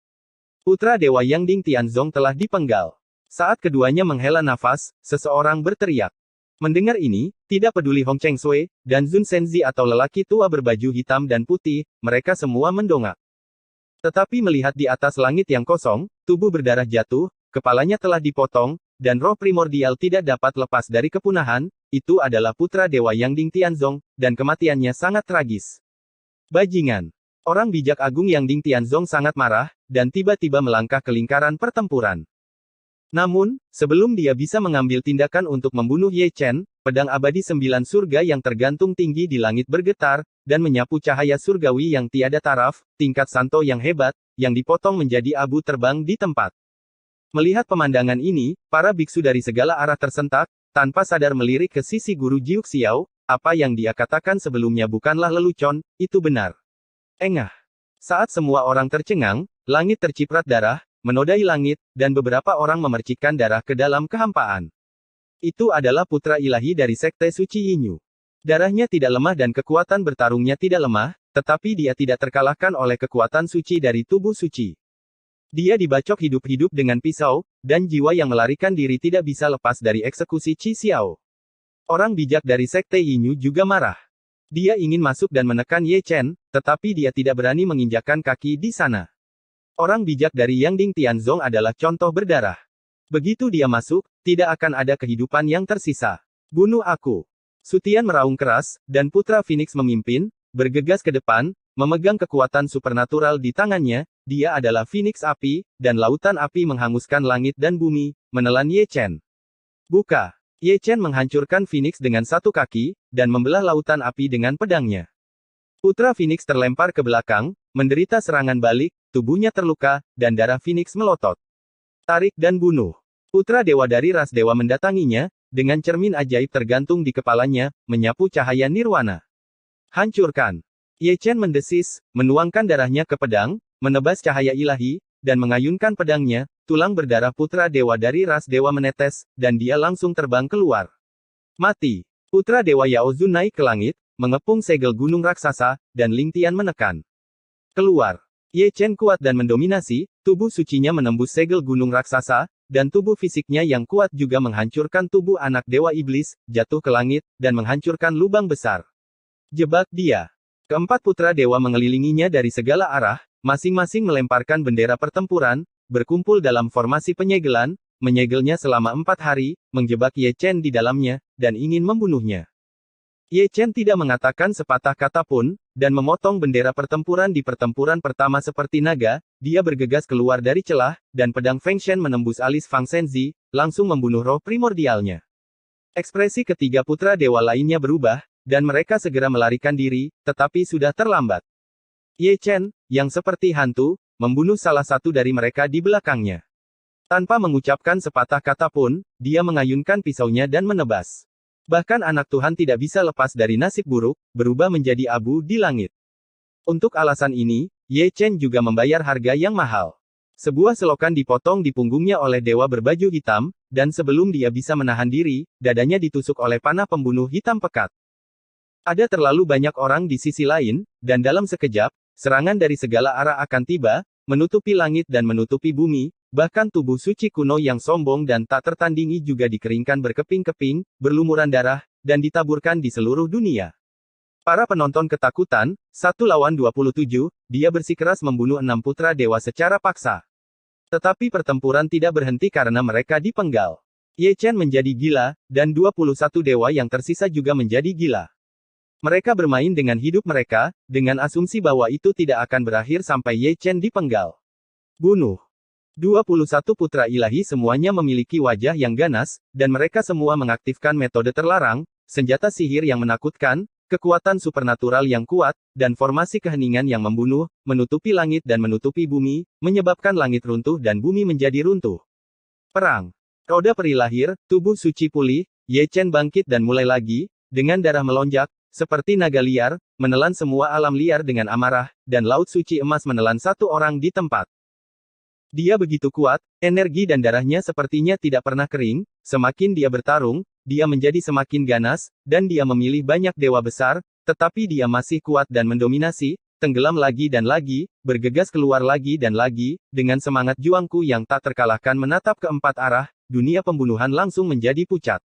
Putra Dewa Yang Ding Tianzong telah dipenggal. Saat keduanya menghela nafas, seseorang berteriak. Mendengar ini, tidak peduli Hong Cheng Sui, dan Zun Senzi atau lelaki tua berbaju hitam dan putih, mereka semua mendongak. Tetapi melihat di atas langit yang kosong, tubuh berdarah jatuh, kepalanya telah dipotong, dan roh primordial tidak dapat lepas dari kepunahan, itu adalah putra Dewa Yang Ding Tianzong, dan kematiannya sangat tragis. Bajingan. Orang bijak agung Yang Ding Tianzong sangat marah, dan tiba-tiba melangkah ke lingkaran pertempuran. Namun, sebelum dia bisa mengambil tindakan untuk membunuh Ye Chen, pedang abadi 9 surga yang tergantung tinggi di langit bergetar, dan menyapu cahaya surgawi yang tiada taraf, tingkat santo yang hebat, yang dipotong menjadi abu terbang di tempat. Melihat pemandangan ini, para biksu dari segala arah tersentak, tanpa sadar melirik ke sisi guru Jiuk Xiao, apa yang dia katakan sebelumnya bukanlah lelucon, itu benar. Engah. Saat semua orang tercengang, langit terciprat darah, menodai langit, dan beberapa orang memercikkan darah ke dalam kehampaan. Itu adalah putra ilahi dari Sekte Suci Yinyu. Darahnya tidak lemah dan kekuatan bertarungnya tidak lemah, tetapi dia tidak terkalahkan oleh kekuatan suci dari tubuh suci. Dia dibacok hidup-hidup dengan pisau, dan jiwa yang melarikan diri tidak bisa lepas dari eksekusi Qi Xiao. Orang bijak dari Sekte Yinyu juga marah. Dia ingin masuk dan menekan Ye Chen, tetapi dia tidak berani menginjakkan kaki di sana. Orang bijak dari Yang Ding Tianzong adalah contoh berdarah. Begitu dia masuk, tidak akan ada kehidupan yang tersisa. Bunuh aku. Sutian meraung keras, dan Putra Phoenix memimpin, bergegas ke depan, memegang kekuatan supernatural di tangannya, dia adalah Phoenix Api, dan lautan api menghanguskan langit dan bumi, menelan Ye Chen. Buka. Ye Chen menghancurkan Phoenix dengan satu kaki, dan membelah lautan api dengan pedangnya. Putra Phoenix terlempar ke belakang, menderita serangan balik, tubuhnya terluka, dan darah Phoenix melotot. Tarik dan bunuh. Putra Dewa dari ras Dewa mendatanginya, dengan cermin ajaib tergantung di kepalanya, menyapu cahaya nirwana. Hancurkan. Ye Chen mendesis, menuangkan darahnya ke pedang, menebas cahaya ilahi, dan mengayunkan pedangnya, tulang berdarah Putra Dewa dari ras Dewa menetes, dan dia langsung terbang keluar. Mati. Putra Dewa Yao Zun naik ke langit, mengepung segel gunung raksasa, dan Ling Tian menekan. Keluar. Ye Chen kuat dan mendominasi, tubuh sucinya menembus segel gunung raksasa, dan tubuh fisiknya yang kuat juga menghancurkan tubuh anak Dewa Iblis, jatuh ke langit, dan menghancurkan lubang besar. Jebak dia. Keempat putra dewa mengelilinginya dari segala arah, masing-masing melemparkan bendera pertempuran, berkumpul dalam formasi penyegelan, menyegelnya selama 4 hari, menjebak Ye Chen di dalamnya, dan ingin membunuhnya. Ye Chen tidak mengatakan sepatah kata pun, dan memotong bendera pertempuran di pertempuran pertama seperti naga, dia bergegas keluar dari celah, dan pedang Feng Shen menembus alis Fang Shenzi, langsung membunuh roh primordialnya. Ekspresi ketiga putra dewa lainnya berubah, dan mereka segera melarikan diri, tetapi sudah terlambat. Ye Chen, yang seperti hantu, membunuh salah satu dari mereka di belakangnya. Tanpa mengucapkan sepatah kata pun, dia mengayunkan pisaunya dan menebas. Bahkan anak Tuhan tidak bisa lepas dari nasib buruk, berubah menjadi abu di langit. Untuk alasan ini, Ye Chen juga membayar harga yang mahal. Sebuah selokan dipotong di punggungnya oleh dewa berbaju hitam, dan sebelum dia bisa menahan diri, dadanya ditusuk oleh panah pembunuh hitam pekat. Ada terlalu banyak orang di sisi lain, dan dalam sekejap, serangan dari segala arah akan tiba, menutupi langit dan menutupi bumi. Bahkan tubuh suci kuno yang sombong dan tak tertandingi juga dikeringkan berkeping-keping, berlumuran darah, dan ditaburkan di seluruh dunia. Para penonton ketakutan, 1 lawan 27, dia bersikeras membunuh 6 putra dewa secara paksa. Tetapi pertempuran tidak berhenti karena mereka dipenggal. Ye Chen menjadi gila, dan 21 dewa yang tersisa juga menjadi gila. Mereka bermain dengan hidup mereka, dengan asumsi bahwa itu tidak akan berakhir sampai Ye Chen dipenggal. Bunuh. 21 putra ilahi semuanya memiliki wajah yang ganas, dan mereka semua mengaktifkan metode terlarang, senjata sihir yang menakutkan, kekuatan supernatural yang kuat, dan formasi keheningan yang membunuh, menutupi langit dan menutupi bumi, menyebabkan langit runtuh dan bumi menjadi runtuh. Perang. Roda peri lahir, tubuh suci pulih, Ye Chen bangkit dan mulai lagi, dengan darah melonjak, seperti naga liar, menelan semua alam liar dengan amarah, dan laut suci emas menelan satu orang di tempat. Dia begitu kuat, energi dan darahnya sepertinya tidak pernah kering, semakin dia bertarung, dia menjadi semakin ganas, dan dia memilih banyak dewa besar, tetapi dia masih kuat dan mendominasi, tenggelam lagi dan lagi, bergegas keluar lagi dan lagi, dengan semangat juangku yang tak terkalahkan menatap ke 4 arah, dunia pembunuhan langsung menjadi pucat.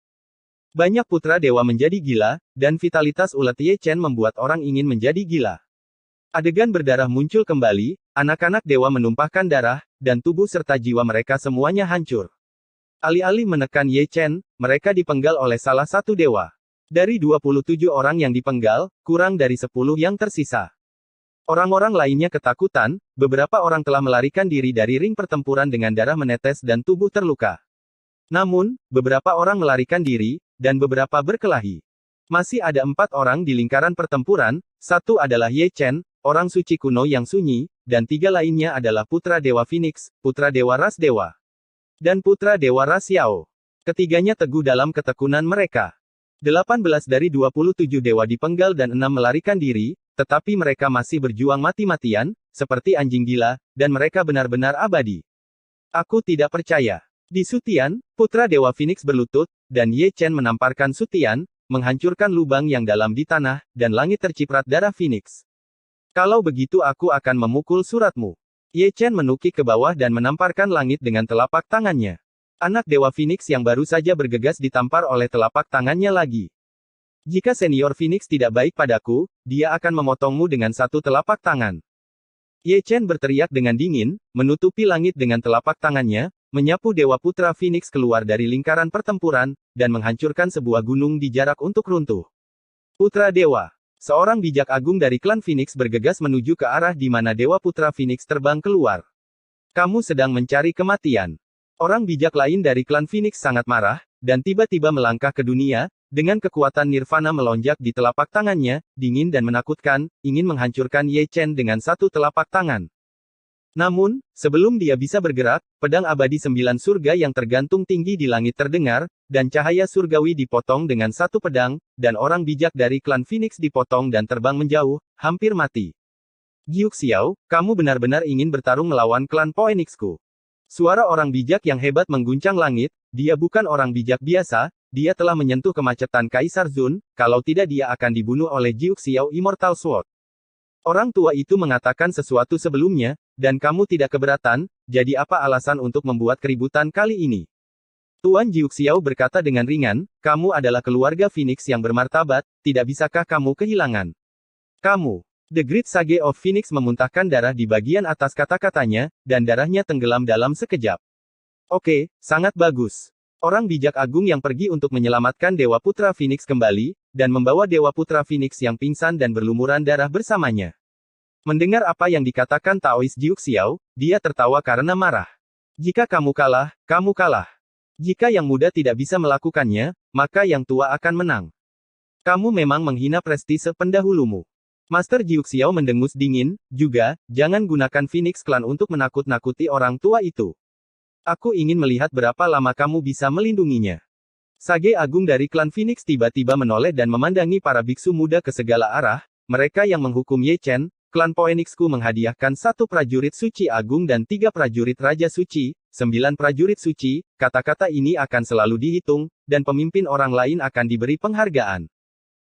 Banyak putra dewa menjadi gila, dan vitalitas ulet Ye Chen membuat orang ingin menjadi gila. Adegan berdarah muncul kembali, anak-anak dewa menumpahkan darah, dan tubuh serta jiwa mereka semuanya hancur. Alih-alih menekan Ye Chen, mereka dipenggal oleh salah satu dewa. Dari 27 orang yang dipenggal, kurang dari 10 yang tersisa. Orang-orang lainnya ketakutan, beberapa orang telah melarikan diri dari ring pertempuran dengan darah menetes dan tubuh terluka. Namun, beberapa orang melarikan diri, dan beberapa berkelahi. Masih ada 4 orang di lingkaran pertempuran, satu adalah Ye Chen, orang suci kuno yang sunyi, dan 3 lainnya adalah putra Dewa Phoenix, putra Dewa Ras Dewa, dan putra Dewa Ras Yao. Ketiganya teguh dalam ketekunan mereka. 18 dari 27 dewa dipenggal dan 6 melarikan diri, tetapi mereka masih berjuang mati-matian, seperti anjing gila, dan mereka benar-benar abadi. Aku tidak percaya. Di Sutian, putra Dewa Phoenix berlutut, dan Ye Chen menamparkan Sutian, menghancurkan lubang yang dalam di tanah, dan langit terciprat darah Phoenix. Kalau begitu aku akan memukul suratmu. Ye Chen menukik ke bawah dan menamparkan langit dengan telapak tangannya. Anak Dewa Phoenix yang baru saja bergegas ditampar oleh telapak tangannya lagi. Jika senior Phoenix tidak baik padaku, dia akan memotongmu dengan satu telapak tangan. Ye Chen berteriak dengan dingin, menutupi langit dengan telapak tangannya, menyapu Dewa Putra Phoenix keluar dari lingkaran pertempuran, dan menghancurkan sebuah gunung di jarak untuk runtuh. Putra Dewa. Seorang bijak agung dari klan Phoenix bergegas menuju ke arah di mana Dewa Putra Phoenix terbang keluar. Kamu sedang mencari kematian. Orang bijak lain dari klan Phoenix sangat marah, dan tiba-tiba melangkah ke dunia, dengan kekuatan nirvana melonjak di telapak tangannya, dingin dan menakutkan, ingin menghancurkan Ye Chen dengan satu telapak tangan. Namun, sebelum dia bisa bergerak, pedang abadi 9 surga yang tergantung tinggi di langit terdengar, dan cahaya surgawi dipotong dengan satu pedang, dan orang bijak dari klan Phoenix dipotong dan terbang menjauh, hampir mati. Giuk Xiao, kamu benar-benar ingin bertarung melawan klan Phoenixku. Suara orang bijak yang hebat mengguncang langit, dia bukan orang bijak biasa, dia telah menyentuh kemacetan Kaisar Zun, kalau tidak dia akan dibunuh oleh Giuk Xiao Immortal Sword. Orang tua itu mengatakan sesuatu sebelumnya, dan kamu tidak keberatan, jadi apa alasan untuk membuat keributan kali ini? Tuan Giuk Xiao berkata dengan ringan, kamu adalah keluarga Phoenix yang bermartabat, tidak bisakah kamu kehilangan? Kamu. The Great Sage of Phoenix memuntahkan darah di bagian atas kata-katanya, dan darahnya tenggelam dalam sekejap. Oke, sangat bagus. Orang bijak agung yang pergi untuk menyelamatkan Dewa Putra Phoenix kembali, dan membawa Dewa Putra Phoenix yang pingsan dan berlumuran darah bersamanya. Mendengar apa yang dikatakan Taois Giuk Xiao, dia tertawa karena marah. Jika kamu kalah, kamu kalah. Jika yang muda tidak bisa melakukannya, maka yang tua akan menang. Kamu memang menghina prestise pendahulumu. Master Giuk Xiao mendengus dingin, juga, jangan gunakan Phoenix Clan untuk menakut-nakuti orang tua itu. Aku ingin melihat berapa lama kamu bisa melindunginya. Sage Agung dari klan Phoenix tiba-tiba menoleh dan memandangi para biksu muda ke segala arah, mereka yang menghukum Ye Chen, klan Phoenixku menghadiahkan 1 prajurit suci agung dan 3 prajurit raja suci, 9 prajurit suci, kata-kata ini akan selalu dihitung, dan pemimpin orang lain akan diberi penghargaan.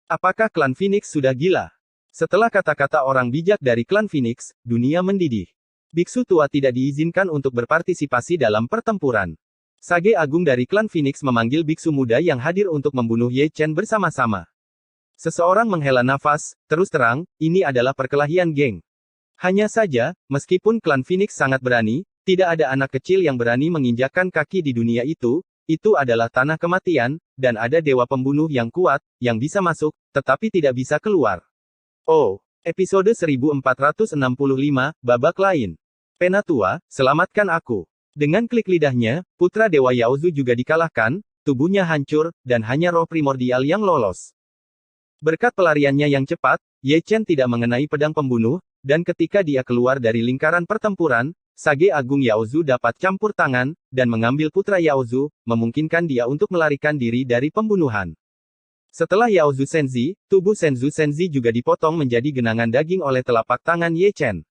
Apakah klan Phoenix sudah gila? Setelah kata-kata orang bijak dari klan Phoenix, dunia mendidih. Biksu tua tidak diizinkan untuk berpartisipasi dalam pertempuran. Sage Agung dari klan Phoenix memanggil biksu muda yang hadir untuk membunuh Ye Chen bersama-sama. Seseorang menghela nafas, terus terang, ini adalah perkelahian geng. Hanya saja, meskipun klan Phoenix sangat berani, tidak ada anak kecil yang berani menginjakkan kaki di dunia itu adalah tanah kematian, dan ada dewa pembunuh yang kuat, yang bisa masuk, tetapi tidak bisa keluar. Oh, episode 1465, babak lain. Penatua, selamatkan aku. Dengan klik lidahnya, putra Dewa Yaozu juga dikalahkan, tubuhnya hancur, dan hanya roh primordial yang lolos. Berkat pelariannya yang cepat, Ye Chen tidak mengenai pedang pembunuh, dan ketika dia keluar dari lingkaran pertempuran, Sage Agung Yaozu dapat campur tangan, dan mengambil putra Yaozu, memungkinkan dia untuk melarikan diri dari pembunuhan. Setelah Yaozu Senzi, tubuh Senzu Senzi juga dipotong menjadi genangan daging oleh telapak tangan Ye Chen.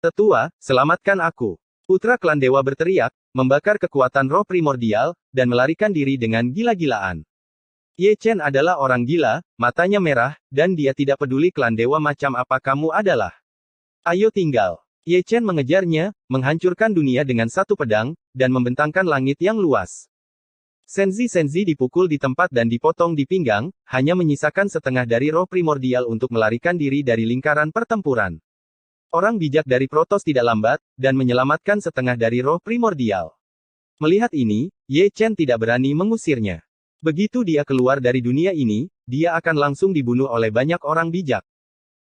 Tetua, selamatkan aku. Putra klan dewa berteriak, membakar kekuatan roh primordial, dan melarikan diri dengan gila-gilaan. Ye Chen adalah orang gila, matanya merah, dan dia tidak peduli klan dewa macam apa kamu adalah. Ayo tinggal. Ye Chen mengejarnya, menghancurkan dunia dengan satu pedang, dan membentangkan langit yang luas. Senzi dipukul di tempat dan dipotong di pinggang, hanya menyisakan setengah dari roh primordial untuk melarikan diri dari lingkaran pertempuran. Orang bijak dari Protoss tidak lambat, dan menyelamatkan setengah dari roh primordial. Melihat ini, Ye Chen tidak berani mengusirnya. Begitu dia keluar dari dunia ini, dia akan langsung dibunuh oleh banyak orang bijak.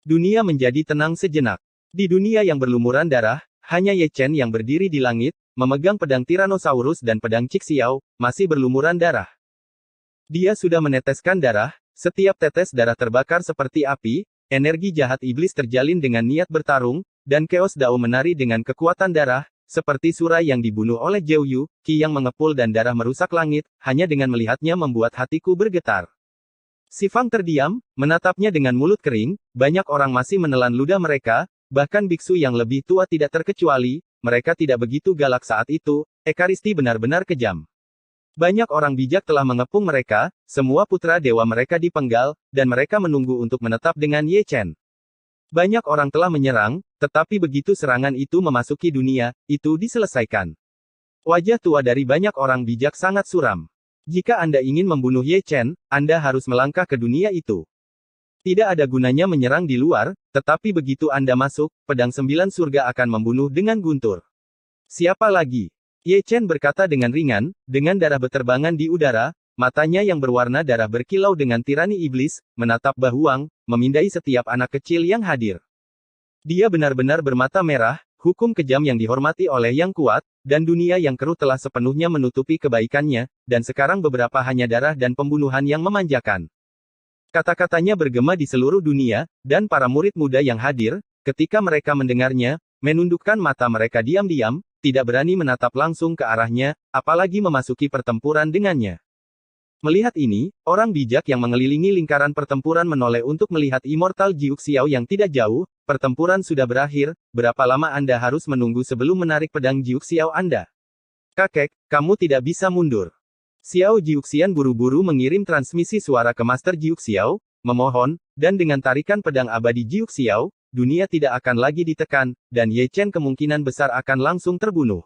Dunia menjadi tenang sejenak. Di dunia yang berlumuran darah, hanya Ye Chen yang berdiri di langit, memegang pedang Tyrannosaurus dan pedang Cixiao, masih berlumuran darah. Dia sudah meneteskan darah, setiap tetes darah terbakar seperti api, energi jahat iblis terjalin dengan niat bertarung, dan Chaos Dao menari dengan kekuatan darah, seperti Surai yang dibunuh oleh Zhou Yu, Qi yang mengepul dan darah merusak langit, hanya dengan melihatnya membuat hatiku bergetar. Si Fang terdiam, menatapnya dengan mulut kering, banyak orang masih menelan ludah mereka, bahkan biksu yang lebih tua tidak terkecuali, mereka tidak begitu galak saat itu, Ekaristi benar-benar kejam. Banyak orang bijak telah mengepung mereka, semua putra dewa mereka dipenggal, dan mereka menunggu untuk menetap dengan Ye Chen. Banyak orang telah menyerang, tetapi begitu serangan itu memasuki dunia, itu diselesaikan. Wajah tua dari banyak orang bijak sangat suram. Jika Anda ingin membunuh Ye Chen, Anda harus melangkah ke dunia itu. Tidak ada gunanya menyerang di luar, tetapi begitu Anda masuk, pedang 9 surga akan membunuh dengan guntur. Siapa lagi? Ye Chen berkata dengan ringan, dengan darah beterbangan di udara, matanya yang berwarna darah berkilau dengan tirani iblis, menatap Bahuang, memindai setiap anak kecil yang hadir. Dia benar-benar bermata merah, hukum kejam yang dihormati oleh yang kuat, dan dunia yang keruh telah sepenuhnya menutupi kebaikannya, dan sekarang beberapa hanya darah dan pembunuhan yang memanjakan. Kata-katanya bergema di seluruh dunia, dan para murid muda yang hadir, ketika mereka mendengarnya, menundukkan mata mereka diam-diam, tidak berani menatap langsung ke arahnya, apalagi memasuki pertempuran dengannya. Melihat ini, orang bijak yang mengelilingi lingkaran pertempuran menoleh untuk melihat Immortal Jiuk Xiao yang tidak jauh, pertempuran sudah berakhir, berapa lama Anda harus menunggu sebelum menarik pedang Jiuk Xiao Anda? Kakek, kamu tidak bisa mundur. Xiao Jiuxian buru-buru mengirim transmisi suara ke Master Jiuk Xiao, memohon, dan dengan tarikan pedang abadi Jiuk Xiao, dunia tidak akan lagi ditekan, dan Ye Chen kemungkinan besar akan langsung terbunuh.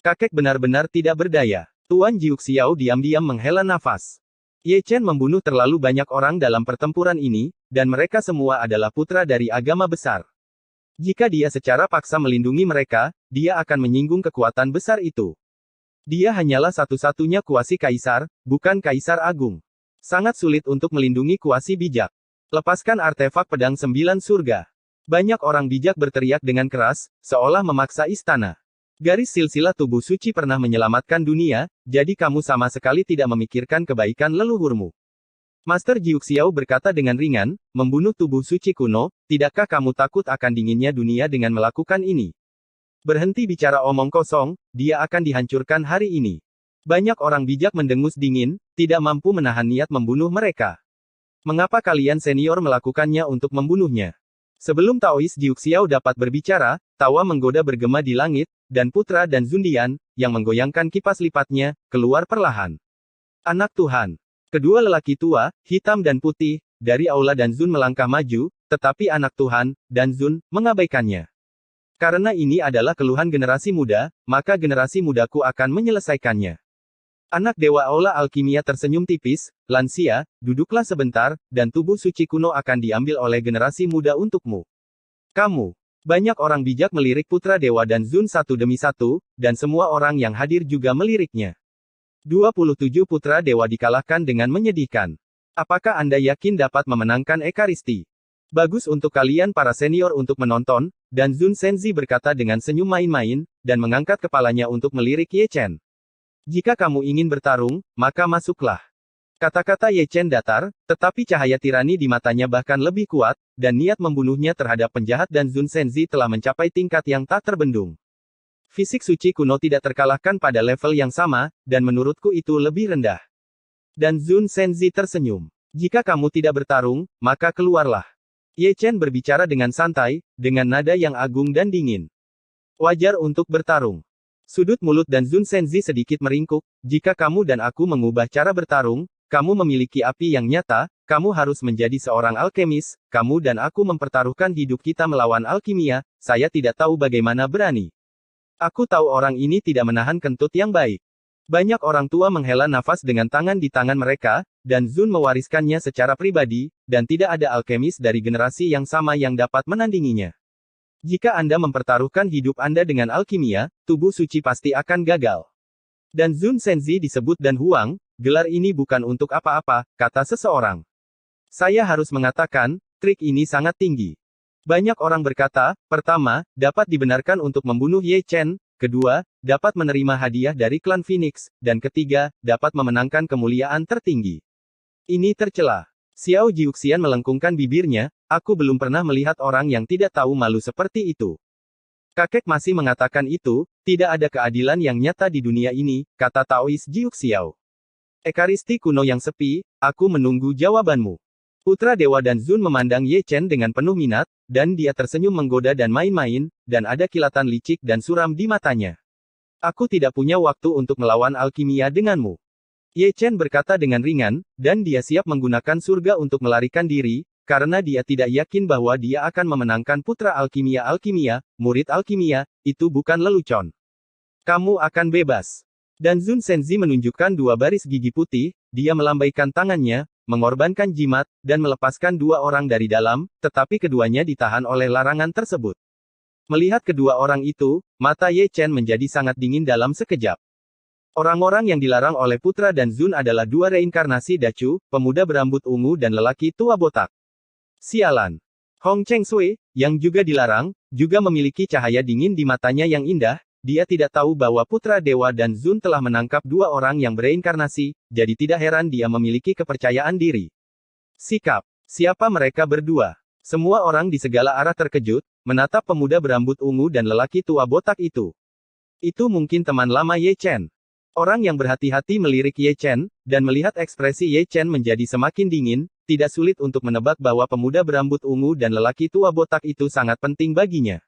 Kakek benar-benar tidak berdaya. Tuan Jiuk Xiao diam-diam menghela nafas. Ye Chen membunuh terlalu banyak orang dalam pertempuran ini, dan mereka semua adalah putra dari agama besar. Jika dia secara paksa melindungi mereka, dia akan menyinggung kekuatan besar itu. Dia hanyalah satu-satunya kuasi kaisar, bukan kaisar agung. Sangat sulit untuk melindungi kuasi bijak. Lepaskan artefak pedang 9 surga. Banyak orang bijak berteriak dengan keras, seolah memaksa istana. Garis silsilah tubuh suci pernah menyelamatkan dunia, jadi kamu sama sekali tidak memikirkan kebaikan leluhurmu. Master Jiuk Xiao berkata dengan ringan, membunuh tubuh suci kuno, tidakkah kamu takut akan dinginnya dunia dengan melakukan ini? Berhenti bicara omong kosong, dia akan dihancurkan hari ini. Banyak orang bijak mendengus dingin, tidak mampu menahan niat membunuh mereka. Mengapa kalian senior melakukannya untuk membunuhnya? Sebelum Taois Jiuk Xiao dapat berbicara, tawa menggoda bergema di langit, dan Putra dan Zundian, yang menggoyangkan kipas lipatnya, keluar perlahan. Anak Tuhan. Kedua lelaki tua, hitam dan putih, dari aula dan Zun melangkah maju, tetapi anak Tuhan, dan Zun, mengabaikannya. Karena ini adalah keluhan generasi muda, maka generasi mudaku akan menyelesaikannya. Anak Dewa Aula Alkimia tersenyum tipis, lansia, duduklah sebentar, dan tubuh suci kuno akan diambil oleh generasi muda untukmu. Kamu. Banyak orang bijak melirik Putra Dewa dan Zun satu demi satu, dan semua orang yang hadir juga meliriknya. 27 Putra Dewa dikalahkan dengan menyedihkan. Apakah Anda yakin dapat memenangkan Ekaristi? Bagus untuk kalian para senior untuk menonton, dan Zun Senzi berkata dengan senyum main-main, dan mengangkat kepalanya untuk melirik Ye Chen. Jika kamu ingin bertarung, maka masuklah. Kata-kata Ye Chen datar, tetapi cahaya tirani di matanya bahkan lebih kuat, dan niat membunuhnya terhadap penjahat dan Zun Senzi telah mencapai tingkat yang tak terbendung. Fisik suci kuno tidak terkalahkan pada level yang sama, dan menurutku itu lebih rendah. Dan Zun Senzi tersenyum. Jika kamu tidak bertarung, maka keluarlah. Ye Chen berbicara dengan santai, dengan nada yang agung dan dingin. Wajar untuk bertarung. Sudut mulut dan Zun Senzi sedikit meringkuk, jika kamu dan aku mengubah cara bertarung, kamu memiliki api yang nyata, kamu harus menjadi seorang alkemis, kamu dan aku mempertaruhkan hidup kita melawan alkimia, saya tidak tahu bagaimana berani. Aku tahu orang ini tidak menahan kentut yang baik. Banyak orang tua menghela nafas dengan tangan di tangan mereka, dan Zun mewariskannya secara pribadi, dan tidak ada alkemis dari generasi yang sama yang dapat menandinginya. Jika Anda mempertaruhkan hidup Anda dengan alkimia, tubuh suci pasti akan gagal. Dan Zun Senzi disebut dan Huang, gelar ini bukan untuk apa-apa, kata seseorang. Saya harus mengatakan, trik ini sangat tinggi. Banyak orang berkata, pertama, dapat dibenarkan untuk membunuh Ye Chen, kedua, dapat menerima hadiah dari klan Phoenix, dan ketiga, dapat memenangkan kemuliaan tertinggi. Ini tercela. Xiao Jiuxian melengkungkan bibirnya, aku belum pernah melihat orang yang tidak tahu malu seperti itu. Kakek masih mengatakan itu, tidak ada keadilan yang nyata di dunia ini, kata Taois Jiuxiao. Ekaristi kuno yang sepi, aku menunggu jawabanmu. Putra Dewa dan Zun memandang Ye Chen dengan penuh minat, dan dia tersenyum menggoda dan main-main, dan ada kilatan licik dan suram di matanya. Aku tidak punya waktu untuk melawan alkimia denganmu. Ye Chen berkata dengan ringan, dan dia siap menggunakan surga untuk melarikan diri, karena dia tidak yakin bahwa dia akan memenangkan putra alkimia, murid alkimia, itu bukan lelucon. Kamu akan bebas. Dan Zun Senzi menunjukkan dua baris gigi putih, dia melambaikan tangannya, mengorbankan jimat, dan melepaskan dua orang dari dalam, tetapi keduanya ditahan oleh larangan tersebut. Melihat kedua orang itu, mata Ye Chen menjadi sangat dingin dalam sekejap. Orang-orang yang dilarang oleh Putra dan Zun adalah dua reinkarnasi Dacu, pemuda berambut ungu dan lelaki tua botak. Sialan. Hong Cheng Sui, yang juga dilarang, juga memiliki cahaya dingin di matanya yang indah. Dia tidak tahu bahwa Putra Dewa dan Zun telah menangkap dua orang yang bereinkarnasi, jadi tidak heran dia memiliki kepercayaan diri. Sikap. Siapa mereka berdua? Semua orang di segala arah terkejut, menatap pemuda berambut ungu dan lelaki tua botak itu. Itu mungkin teman lama Ye Chen. Orang yang berhati-hati melirik Ye Chen, dan melihat ekspresi Ye Chen menjadi semakin dingin, tidak sulit untuk menebak bahwa pemuda berambut ungu dan lelaki tua botak itu sangat penting baginya.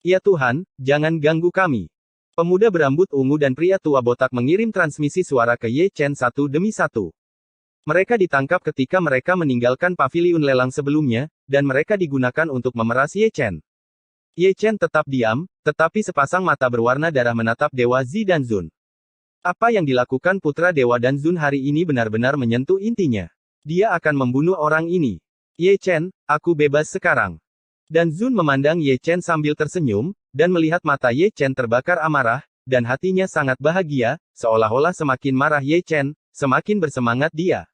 Ya Tuhan, jangan ganggu kami. Pemuda berambut ungu dan pria tua botak mengirim transmisi suara ke Ye Chen satu demi satu. Mereka ditangkap ketika mereka meninggalkan paviliun lelang sebelumnya, dan mereka digunakan untuk memeras Ye Chen. Ye Chen tetap diam, tetapi sepasang mata berwarna darah menatap Dewa Zi dan Zun. Apa yang dilakukan Putra Dewa dan Zun hari ini benar-benar menyentuh intinya. Dia akan membunuh orang ini. Ye Chen, aku bebas sekarang. Dan Zun memandang Ye Chen sambil tersenyum, dan melihat mata Ye Chen terbakar amarah, dan hatinya sangat bahagia, seolah-olah semakin marah Ye Chen, semakin bersemangat dia.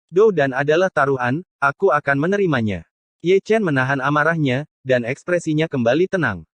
Do dan adalah taruhan, aku akan menerimanya. Ye Chen menahan amarahnya, dan ekspresinya kembali tenang.